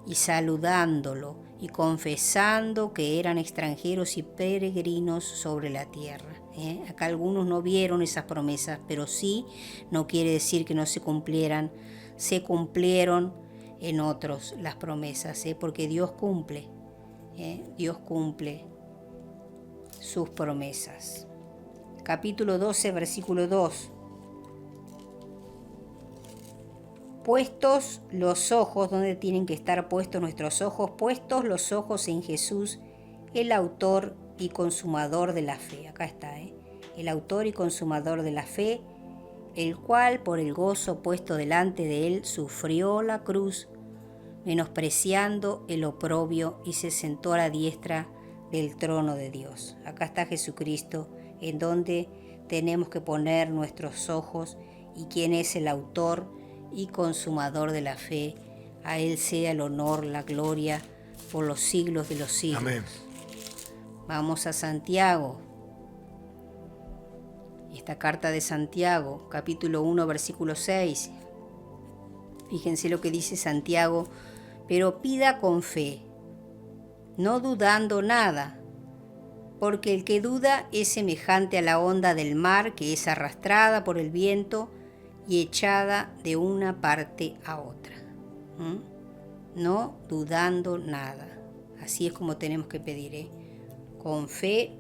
y saludándolo y confesando que eran extranjeros y peregrinos sobre la tierra. Acá algunos no vieron esas promesas, pero sí, no quiere decir que no se cumplieran. Se cumplieron en otros las promesas, porque Dios cumple. Dios cumple sus promesas. Capítulo 12, versículo 2. Puestos los ojos, ¿dónde tienen que estar puestos nuestros ojos? Puestos los ojos en Jesús, el autor y consumador de la fe. Acá está, el autor y consumador de la fe, el cual por el gozo puesto delante de él sufrió la cruz, menospreciando el oprobio, y se sentó a la diestra del trono de Dios. Acá está Jesucristo, en donde tenemos que poner nuestros ojos, y quién es el autor y consumador de la fe. A Él sea el honor, la gloria, por los siglos de los siglos. Amén. Vamos a Santiago. Esta carta de Santiago, capítulo 1, versículo 6. Fíjense lo que dice Santiago. Pero pida con fe, no dudando nada, porque el que duda es semejante a la onda del mar, que es arrastrada por el viento y echada de una parte a otra. No dudando nada. Así es como tenemos que pedir, con fe,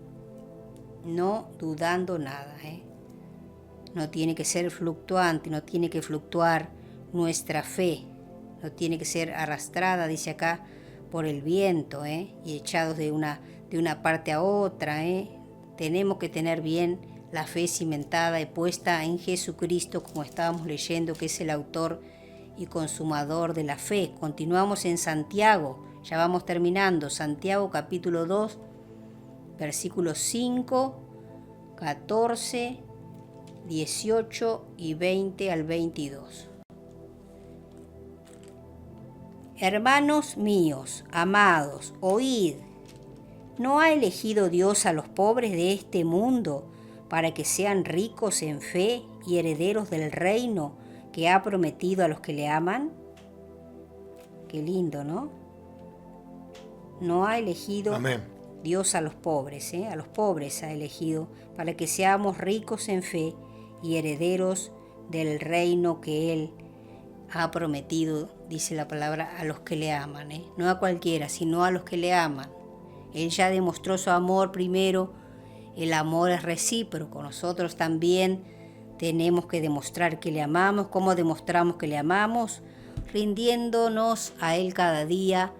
no dudando nada. No tiene que ser fluctuante, no tiene que fluctuar nuestra fe, no tiene que ser arrastrada, dice acá, por el viento, y echados de una parte a otra. Tenemos que tener bien la fe cimentada y puesta en Jesucristo, como estábamos leyendo, que es el autor y consumador de la fe. Continuamos en Santiago, ya vamos terminando. Santiago capítulo 2, versículos 5, 14, 18 y 20 al 22. Hermanos míos, amados, oíd. ¿No ha elegido Dios a los pobres de este mundo para que sean ricos en fe y herederos del reino que ha prometido a los que le aman? Qué lindo, ¿no? No ha elegido Amén. Dios a los pobres ha elegido para que seamos ricos en fe y herederos del reino que Él ha prometido, dice la palabra, a los que le aman, no a cualquiera, sino a los que le aman. Él ya demostró su amor primero, el amor es recíproco, nosotros también tenemos que demostrar que le amamos. ¿Cómo demostramos que le amamos? Rindiéndonos a Él cada día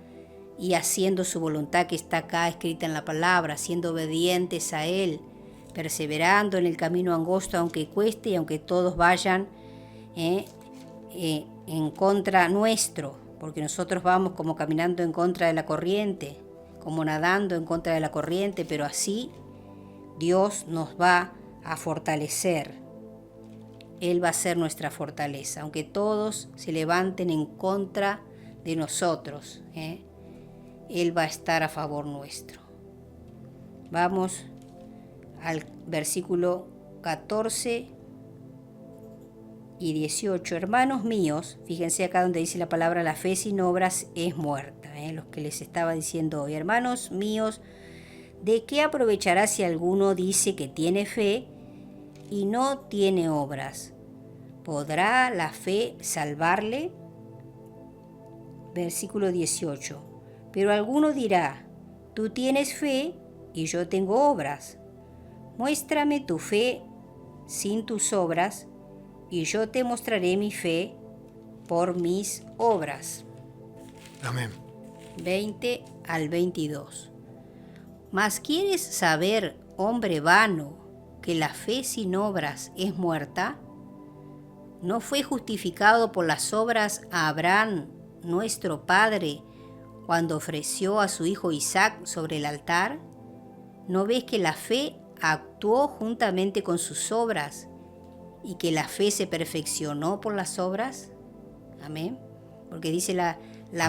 y haciendo su voluntad que está acá escrita en la palabra, siendo obedientes a Él, perseverando en el camino angosto, aunque cueste y aunque todos vayan en contra nuestro, porque nosotros vamos como caminando en contra de la corriente, como nadando en contra de la corriente, pero así Dios nos va a fortalecer. Él va a ser nuestra fortaleza, aunque todos se levanten en contra de nosotros, Él va a estar a favor nuestro. Vamos al versículo 14 y 18. Hermanos míos, fíjense acá donde dice la palabra la fe sin obras es muerta. Los que les estaba diciendo hoy. Hermanos míos, ¿de qué aprovechará si alguno dice que tiene fe y no tiene obras? ¿Podrá la fe salvarle? Versículo 18. Pero alguno dirá, tú tienes fe y yo tengo obras. Muéstrame tu fe sin tus obras y yo te mostraré mi fe por mis obras. Amén. 20 al 22. Mas ¿quieres saber, hombre vano, que la fe sin obras es muerta? ¿No fue justificado por las obras a Abraham, nuestro padre, cuando ofreció a su hijo Isaac sobre el altar? ¿No ves que la fe actuó juntamente con sus obras y que la fe se perfeccionó por las obras? Amén. Porque dice la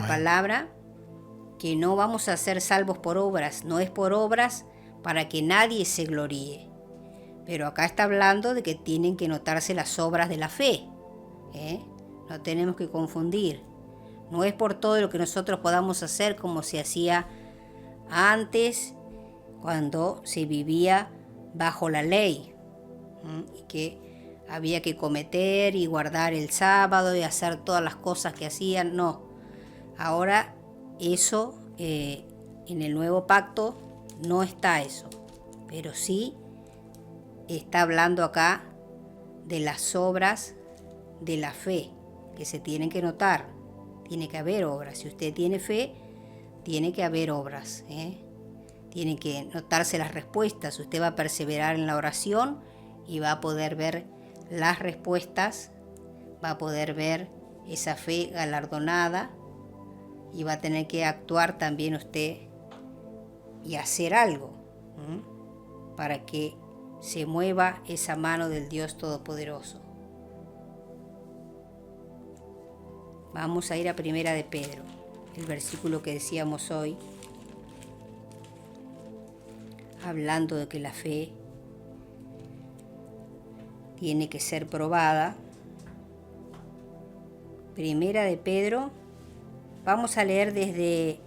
palabra que no vamos a ser salvos por obras, no es por obras para que nadie se gloríe. Pero acá está hablando de que tienen que notarse las obras de la fe. No tenemos que confundir. No es por todo lo que nosotros podamos hacer como se hacía antes, cuando se vivía bajo la ley, y que había que cometer y guardar el sábado y hacer todas las cosas que hacían. No, ahora eso en el nuevo pacto no está eso, pero sí está hablando acá de las obras de la fe que se tienen que notar. Tiene que haber obras. Si usted tiene fe, tiene que haber obras. Tienen que notarse las respuestas. Usted va a perseverar en la oración y va a poder ver las respuestas, va a poder ver esa fe galardonada y va a tener que actuar también usted y hacer algo para que se mueva esa mano del Dios Todopoderoso. Vamos a ir a Primera de Pedro, el versículo que decíamos hoy, hablando de que la fe tiene que ser probada. Primera de Pedro, vamos a leer desde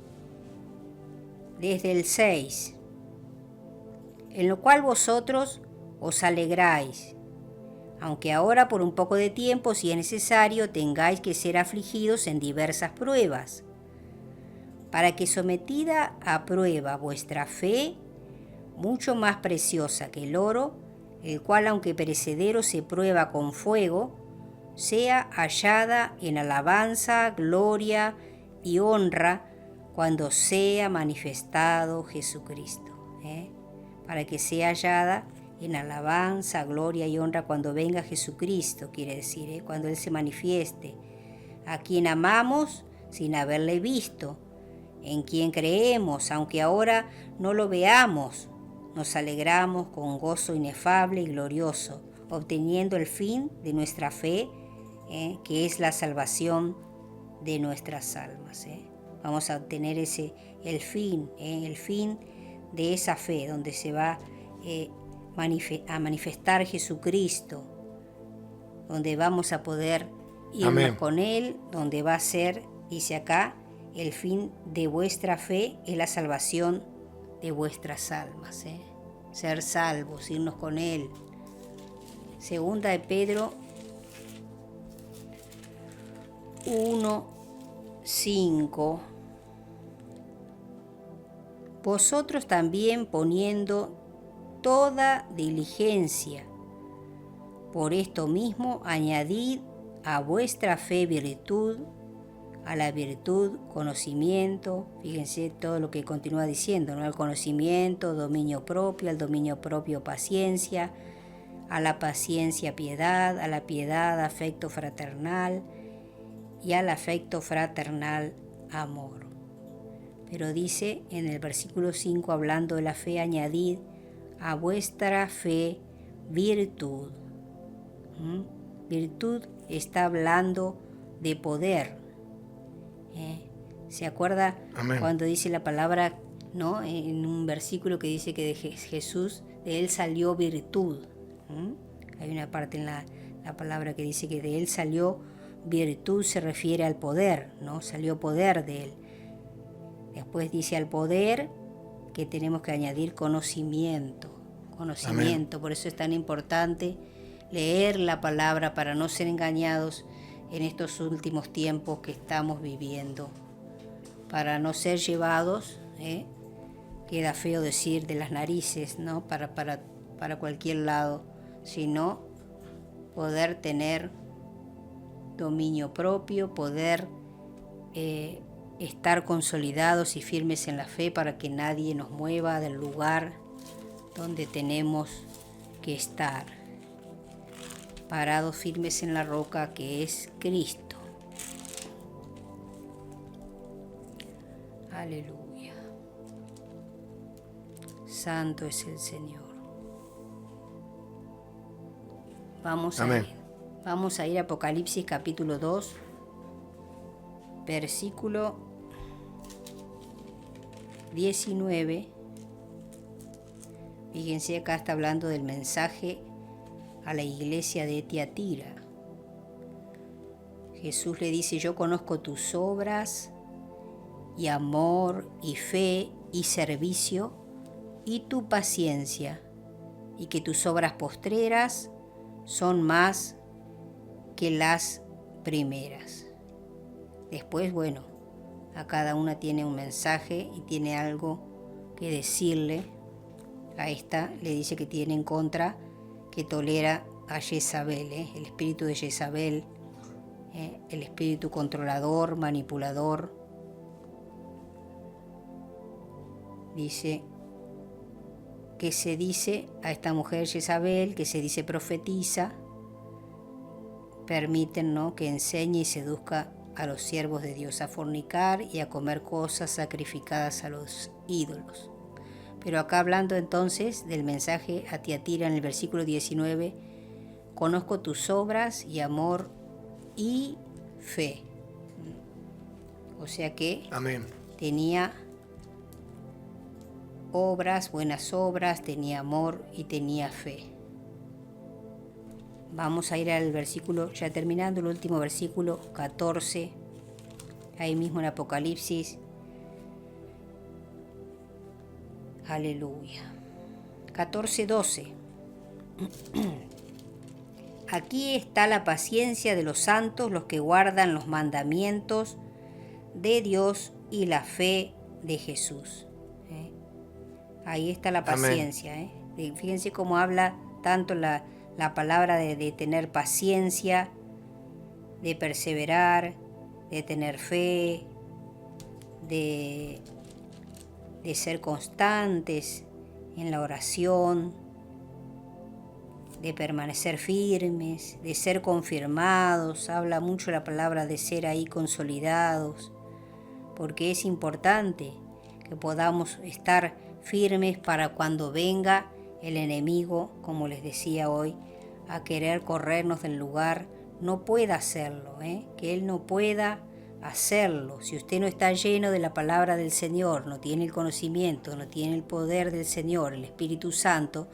el 6. En lo cual vosotros os alegráis, aunque ahora por un poco de tiempo, si es necesario, tengáis que ser afligidos en diversas pruebas, para que sometida a prueba vuestra fe, mucho más preciosa que el oro, el cual aunque perecedero se prueba con fuego, sea hallada en alabanza, gloria y honra cuando sea manifestado Jesucristo. Para que sea hallada en alabanza, gloria y honra cuando venga Jesucristo, quiere decir, cuando Él se manifieste, a quien amamos sin haberle visto, en quien creemos, aunque ahora no lo veamos, nos alegramos con gozo inefable y glorioso, obteniendo el fin de nuestra fe, que es la salvación de nuestras almas. Vamos a obtener el fin de esa fe, donde se va a manifestar Jesucristo, donde vamos a poder irnos con Él, donde va a ser, dice acá, el fin de vuestra fe es la salvación de vuestras almas. Ser salvos, irnos con Él. Segunda de Pedro 1:5. Vosotros también poniendo toda diligencia, por esto mismo añadid a vuestra fe virtud, a la virtud conocimiento, fíjense todo lo que continúa diciendo, ¿no? Al conocimiento, dominio propio, al dominio propio paciencia, a la paciencia piedad, a la piedad afecto fraternal y al afecto fraternal amor. Pero dice en el versículo 5, hablando de la fe, añadid a vuestra fe virtud. Virtud está hablando de poder. ¿Se acuerda? Amén. Cuando dice la palabra, ¿no? En un versículo que dice que de Jesús, de Él salió virtud. Hay una parte en la La palabra que dice que de él salió virtud se refiere al poder, ¿no? Salió poder de él. Después dice al poder que tenemos que añadir conocimiento. Amén. Por eso es tan importante leer la palabra para no ser engañados en estos últimos tiempos que estamos viviendo. Para no ser llevados, queda feo decir de las narices, ¿no? Para cualquier lado, sino poder tener dominio propio, poder estar consolidados y firmes en la fe para que nadie nos mueva del lugar donde tenemos que estar, parados firmes en la roca que es Cristo. Aleluya. Santo es el Señor. Vamos a ir a Apocalipsis capítulo 2, versículo 19. Fíjense, acá está hablando del mensaje a la iglesia de Tiatira. Jesús le dice: yo conozco tus obras y amor y fe y servicio y tu paciencia, y que tus obras postreras son más que las primeras. Después, bueno, a cada una tiene un mensaje y tiene algo que decirle. A esta le dice que tiene en contra, que tolera a Jezabel, el espíritu de Jezabel, el espíritu controlador, manipulador. Dice que se dice a esta mujer Jezabel, que se dice profetiza, permiten, ¿no?, que enseñe y seduzca a los siervos de Dios a fornicar y a comer cosas sacrificadas a los ídolos. Pero acá hablando entonces del mensaje a Tiatira en el versículo 19, conozco tus obras y amor y fe. O sea que Amén. tenía obras, buenas obras, tenía amor y tenía fe. Vamos a ir al versículo, ya terminando, el último versículo 14, ahí mismo en Apocalipsis. Aleluya. 14:12. Aquí está la paciencia de los santos, los que guardan los mandamientos de Dios y la fe de Jesús. Ahí está la paciencia. Fíjense cómo habla tanto la palabra de tener paciencia, de perseverar, de tener fe, de ser constantes en la oración, de permanecer firmes, de ser confirmados. Habla mucho la palabra de ser ahí consolidados, porque es importante que podamos estar firmes para cuando venga el enemigo, como les decía hoy, a querer corrernos del lugar, no pueda hacerlo, que él no pueda hacerlo. Si usted no está lleno de la palabra del Señor, no tiene el conocimiento, no tiene el poder del Señor, el Espíritu Santo,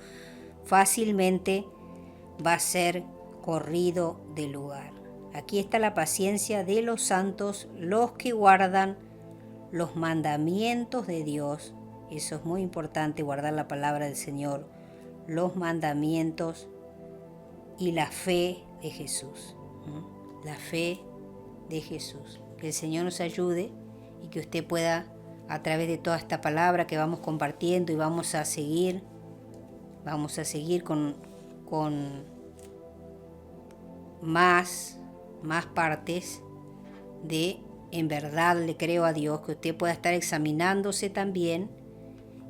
fácilmente va a ser corrido del lugar. Aquí está la paciencia de los santos, los que guardan los mandamientos de Dios. Eso es muy importante, guardar la palabra del Señor, los mandamientos y la fe de Jesús. La fe de Jesús. Que el Señor nos ayude y que usted pueda, a través de toda esta palabra que vamos compartiendo, y vamos a seguir con más partes de En verdad le creo a Dios, que usted pueda estar examinándose también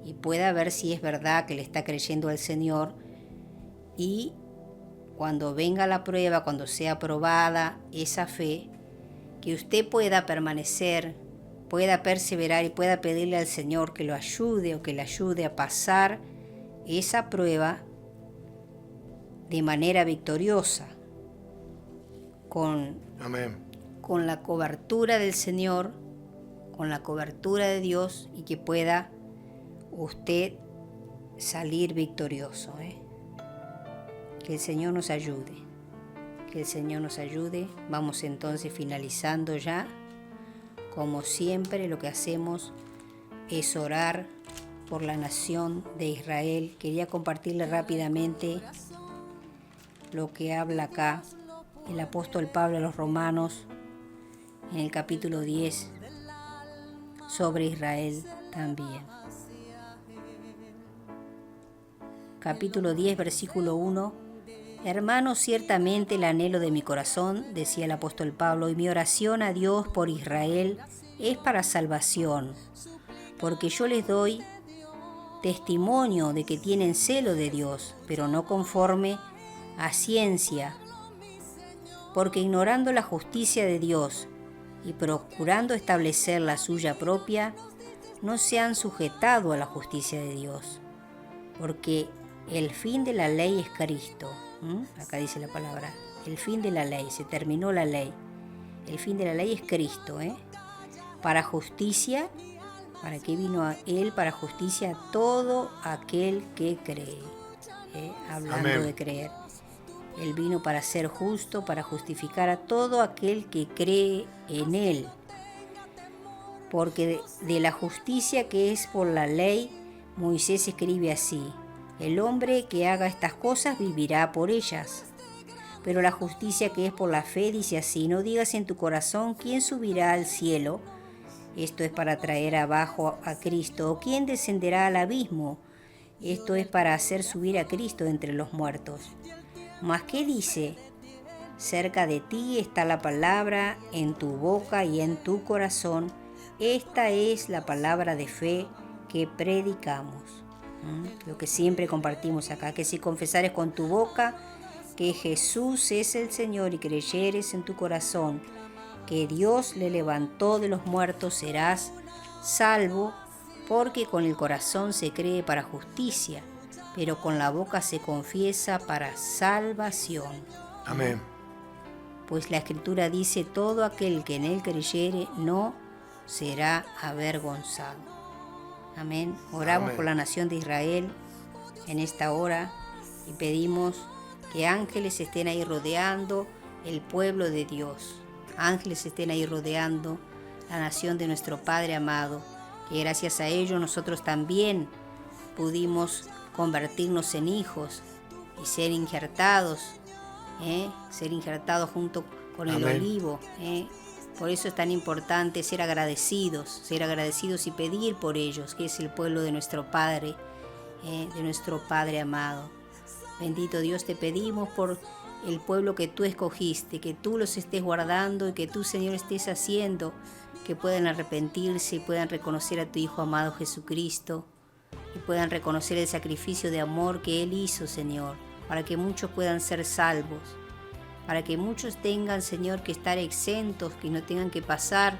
y pueda ver si es verdad que le está creyendo al Señor, y cuando venga la prueba, cuando sea probada esa fe, que usted pueda permanecer, pueda perseverar y pueda pedirle al Señor que lo ayude o que le ayude a pasar esa prueba de manera victoriosa, Amén. con la cobertura del Señor, con la cobertura de Dios, y que pueda usted salir victorioso. Que el Señor nos ayude. Que el Señor nos ayude. Vamos entonces finalizando ya. Como siempre, lo que hacemos es orar por la nación de Israel. Quería compartirle rápidamente lo que habla acá el apóstol Pablo a los Romanos en el capítulo 10 sobre Israel también. Capítulo 10, versículo 1. Hermanos, ciertamente el anhelo de mi corazón, decía el apóstol Pablo, y mi oración a Dios por Israel es para salvación, porque yo les doy testimonio de que tienen celo de Dios, pero no conforme a ciencia, porque ignorando la justicia de Dios y procurando establecer la suya propia, no se han sujetado a la justicia de Dios, porque el fin de la ley es Cristo. Acá dice la palabra, el fin de la ley, se terminó la ley. El fin de la ley es Cristo, para justicia. ¿Para qué vino a Él? Para justicia a todo aquel que cree. Hablando Amén. de creer. Él vino para ser justo, para justificar a todo aquel que cree en Él. Porque de la justicia que es por la ley, Moisés escribe así: el hombre que haga estas cosas vivirá por ellas. Pero la justicia que es por la fe dice así: no digas en tu corazón quién subirá al cielo, esto es para traer abajo a Cristo, o quién descenderá al abismo, esto es para hacer subir a Cristo entre los muertos. Mas ¿qué dice? Cerca de ti está la palabra, en tu boca y en tu corazón. Esta es la palabra de fe que predicamos. Lo que siempre compartimos acá, que si confesares con tu boca que Jesús es el Señor y creyeres en tu corazón que Dios le levantó de los muertos, serás salvo, porque con el corazón se cree para justicia, pero con la boca se confiesa para salvación. Amén. Pues la Escritura dice: todo aquel que en él creyere no será avergonzado. Amén. Oramos Amén. por la nación de Israel en esta hora y pedimos que ángeles estén ahí rodeando el pueblo de Dios. Ángeles estén ahí rodeando la nación de nuestro Padre amado, que gracias a ello nosotros también pudimos convertirnos en hijos y ser injertados junto con el Amén. olivo. Por eso es tan importante ser agradecidos y pedir por ellos, que es el pueblo de nuestro Padre amado. Bendito Dios, te pedimos por el pueblo que tú escogiste, que tú los estés guardando y que tú, Señor, estés haciendo que puedan arrepentirse y puedan reconocer a tu Hijo amado Jesucristo y puedan reconocer el sacrificio de amor que Él hizo, Señor, para que muchos puedan ser salvos, para que muchos tengan, Señor, que estar exentos, que no tengan que pasar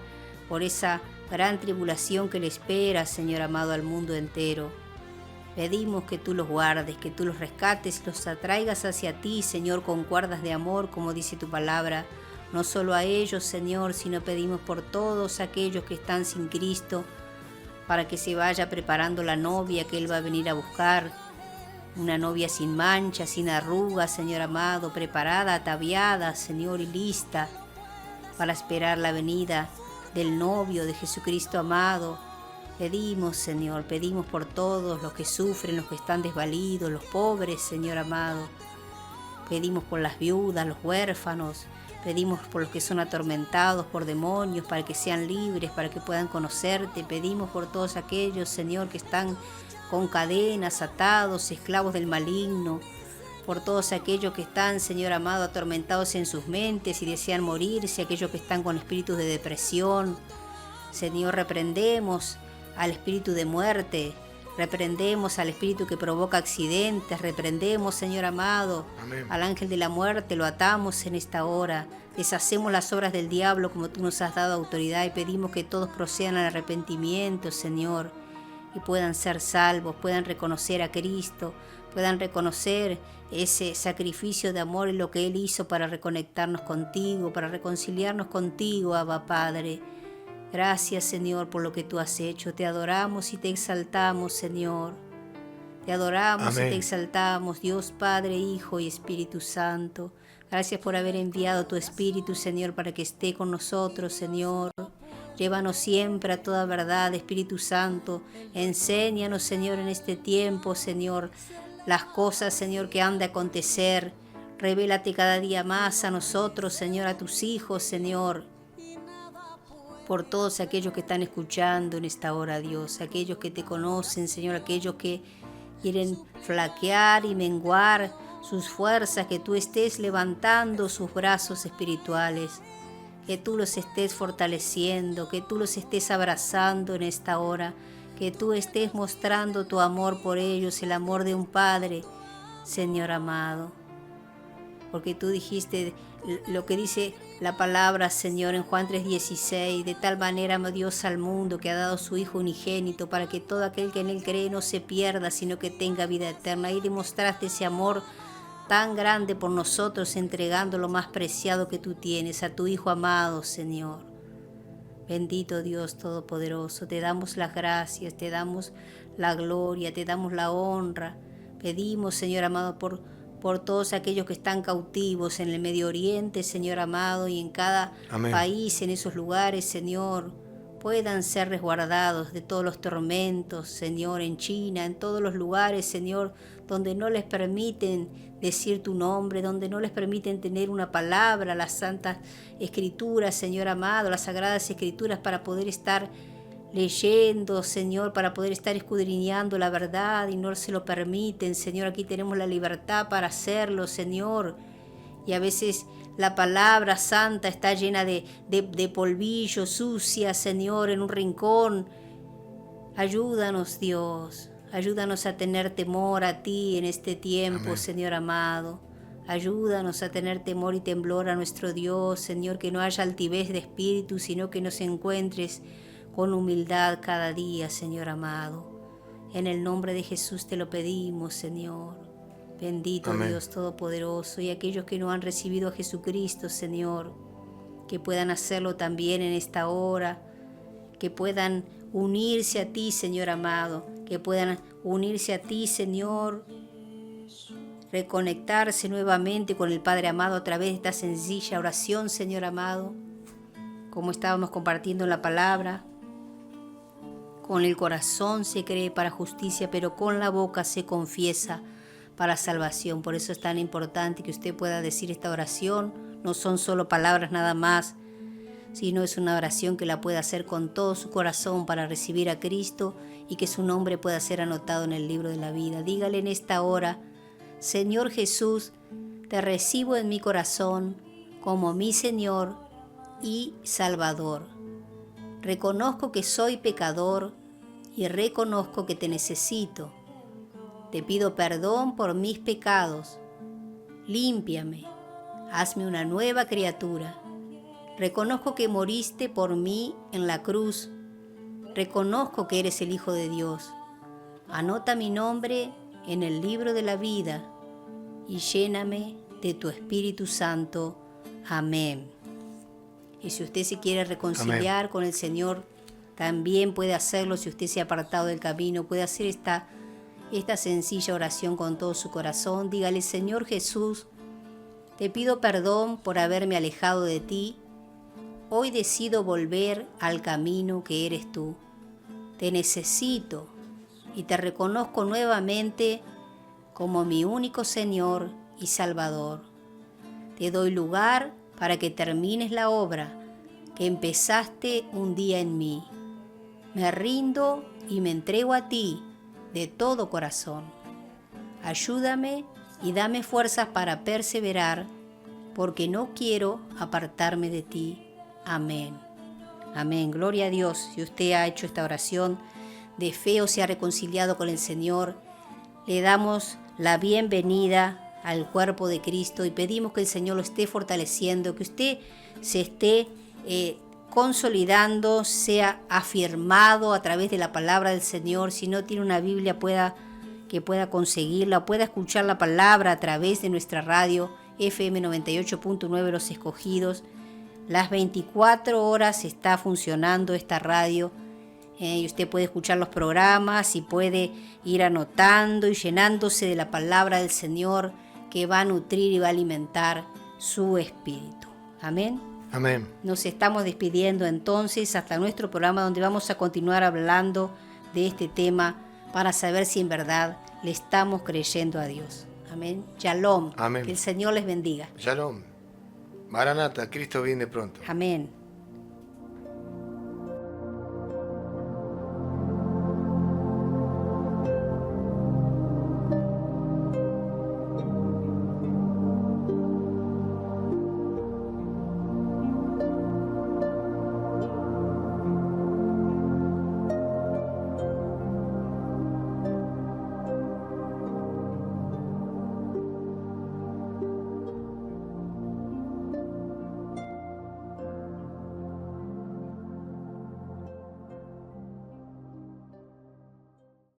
por esa gran tribulación que le espera, Señor amado, al mundo entero. Pedimos que tú los guardes, que tú los rescates y los atraigas hacia ti, Señor, con cuerdas de amor, como dice tu palabra. No solo a ellos, Señor, sino pedimos por todos aquellos que están sin Cristo, para que se vaya preparando la novia que Él va a venir a buscar. Una novia sin mancha, sin arrugas, Señor amado, preparada, ataviada, Señor, y lista para esperar la venida del novio de Jesucristo amado. Pedimos, Señor, pedimos por todos los que sufren, los que están desvalidos, los pobres, Señor amado. Pedimos por las viudas, los huérfanos. Pedimos por los que son atormentados por demonios, para que sean libres, para que puedan conocerte. Pedimos por todos aquellos, Señor, que están con cadenas, atados, esclavos del maligno. Por todos aquellos que están, Señor amado, atormentados en sus mentes y desean morirse. Aquellos que están con espíritus de depresión. Señor, reprendemos al espíritu de muerte. Reprendemos al espíritu que provoca accidentes. Reprendemos, Señor amado, Amén. al ángel de la muerte. Lo atamos en esta hora. Deshacemos las obras del diablo como tú nos has dado autoridad y pedimos que todos procedan al arrepentimiento, Señor, y puedan ser salvos, puedan reconocer a Cristo, puedan reconocer ese sacrificio de amor y lo que Él hizo para reconectarnos contigo, para reconciliarnos contigo, Abba Padre. Gracias, Señor, por lo que tú has hecho. Te adoramos y te exaltamos, Señor. Te adoramos. Amén. Y te exaltamos, Dios Padre, Hijo y Espíritu Santo. Gracias por haber enviado tu Espíritu, Señor, para que esté con nosotros, Señor. Llévanos siempre a toda verdad, Espíritu Santo. Enséñanos, Señor, en este tiempo, Señor, las cosas, Señor, que han de acontecer. Revélate cada día más a nosotros, Señor, a tus hijos, Señor. Por todos aquellos que están escuchando en esta hora, Dios. Aquellos que te conocen, Señor. Aquellos que quieren flaquear y menguar sus fuerzas. Que tú estés levantando sus brazos espirituales. Que tú los estés fortaleciendo, que tú los estés abrazando en esta hora, que tú estés mostrando tu amor por ellos, el amor de un Padre, Señor amado. Porque tú dijiste lo que dice la palabra, Señor, en Juan 3:16, de tal manera amó Dios al mundo que ha dado su Hijo unigénito para que todo aquel que en Él cree no se pierda, sino que tenga vida eterna. Y demostraste ese amor tan grande por nosotros, entregando lo más preciado que tú tienes, a tu Hijo amado, Señor. Bendito Dios Todopoderoso, te damos las gracias, te damos la gloria, te damos la honra. Pedimos, Señor amado, por todos aquellos que están cautivos en el Medio Oriente, Señor amado, y en cada país, en esos lugares, Señor, puedan ser resguardados de todos los tormentos, Señor, en China, en todos los lugares, Señor, donde no les permiten decir tu nombre, donde no les permiten tener una palabra, las santas escrituras, Señor amado, las sagradas escrituras, para poder estar leyendo, Señor, para poder estar escudriñando la verdad, y no se lo permiten, Señor. Aquí tenemos la libertad para hacerlo, Señor, y a veces la palabra santa está llena de polvillo, sucia, Señor, en un rincón. Ayúdanos, Dios. Ayúdanos a tener temor a ti en este tiempo, amén, Señor amado. Ayúdanos a tener temor y temblor a nuestro Dios, Señor, que no haya altivez de espíritu, sino que nos encuentres con humildad cada día, Señor amado. En el nombre de Jesús te lo pedimos, Señor. Bendito amén, Dios Todopoderoso. Y aquellos que no han recibido a Jesucristo, Señor, que puedan hacerlo también en esta hora, que puedan unirse a ti, Señor amado, que puedan unirse a ti, Señor, reconectarse nuevamente con el Padre amado a través de esta sencilla oración, Señor amado, como estábamos compartiendo en la palabra. Con el corazón se cree para justicia, pero con la boca se confiesa para salvación. Por eso es tan importante que usted pueda decir esta oración. No son solo palabras nada más, sino es una oración que la pueda hacer con todo su corazón para recibir a Cristo y que su nombre pueda ser anotado en el libro de la vida. Dígale en esta hora: Señor Jesús, te recibo en mi corazón como mi Señor y Salvador. Reconozco que soy pecador y reconozco que te necesito. Te pido perdón por mis pecados. Límpiame, hazme una nueva criatura. Reconozco que moriste por mí en la cruz. Reconozco que eres el Hijo de Dios. Anota mi nombre en el libro de la vida y lléname de tu Santo. Amén. Y si usted se quiere reconciliar amén, con el Señor, también puede hacerlo. Si usted se ha apartado del camino, puede hacer esta sencilla oración con todo su corazón. Dígale: Señor Jesús, te pido perdón por haberme alejado de ti. Hoy decido volver al camino que eres tú. Te necesito y te reconozco nuevamente como mi único Señor y Salvador. Te doy lugar para que termines la obra que empezaste un día en mí. Me rindo y me entrego a ti de todo corazón. Ayúdame y dame fuerzas para perseverar, porque no quiero apartarme de ti. Amén. Amén. Gloria a Dios. Si usted ha hecho esta oración de fe o se ha reconciliado con el Señor, le damos la bienvenida al cuerpo de Cristo y pedimos que el Señor lo esté fortaleciendo, que usted se esté consolidando, sea afirmado a través de la palabra del Señor. Si no tiene una Biblia, que pueda conseguirla, pueda escuchar la palabra a través de nuestra radio FM 98.9 Los Escogidos. Las 24 horas está funcionando esta radio y usted puede escuchar los programas y puede ir anotando y llenándose de la palabra del Señor, que va a nutrir y va a alimentar su Espíritu. Amén. Amén. Nos estamos despidiendo entonces hasta nuestro programa, donde vamos a continuar hablando de este tema para saber si en verdad le estamos creyendo a Dios. Amén. Shalom. Amén. Que el Señor les bendiga. Shalom. Maranata, Cristo viene pronto. Amén.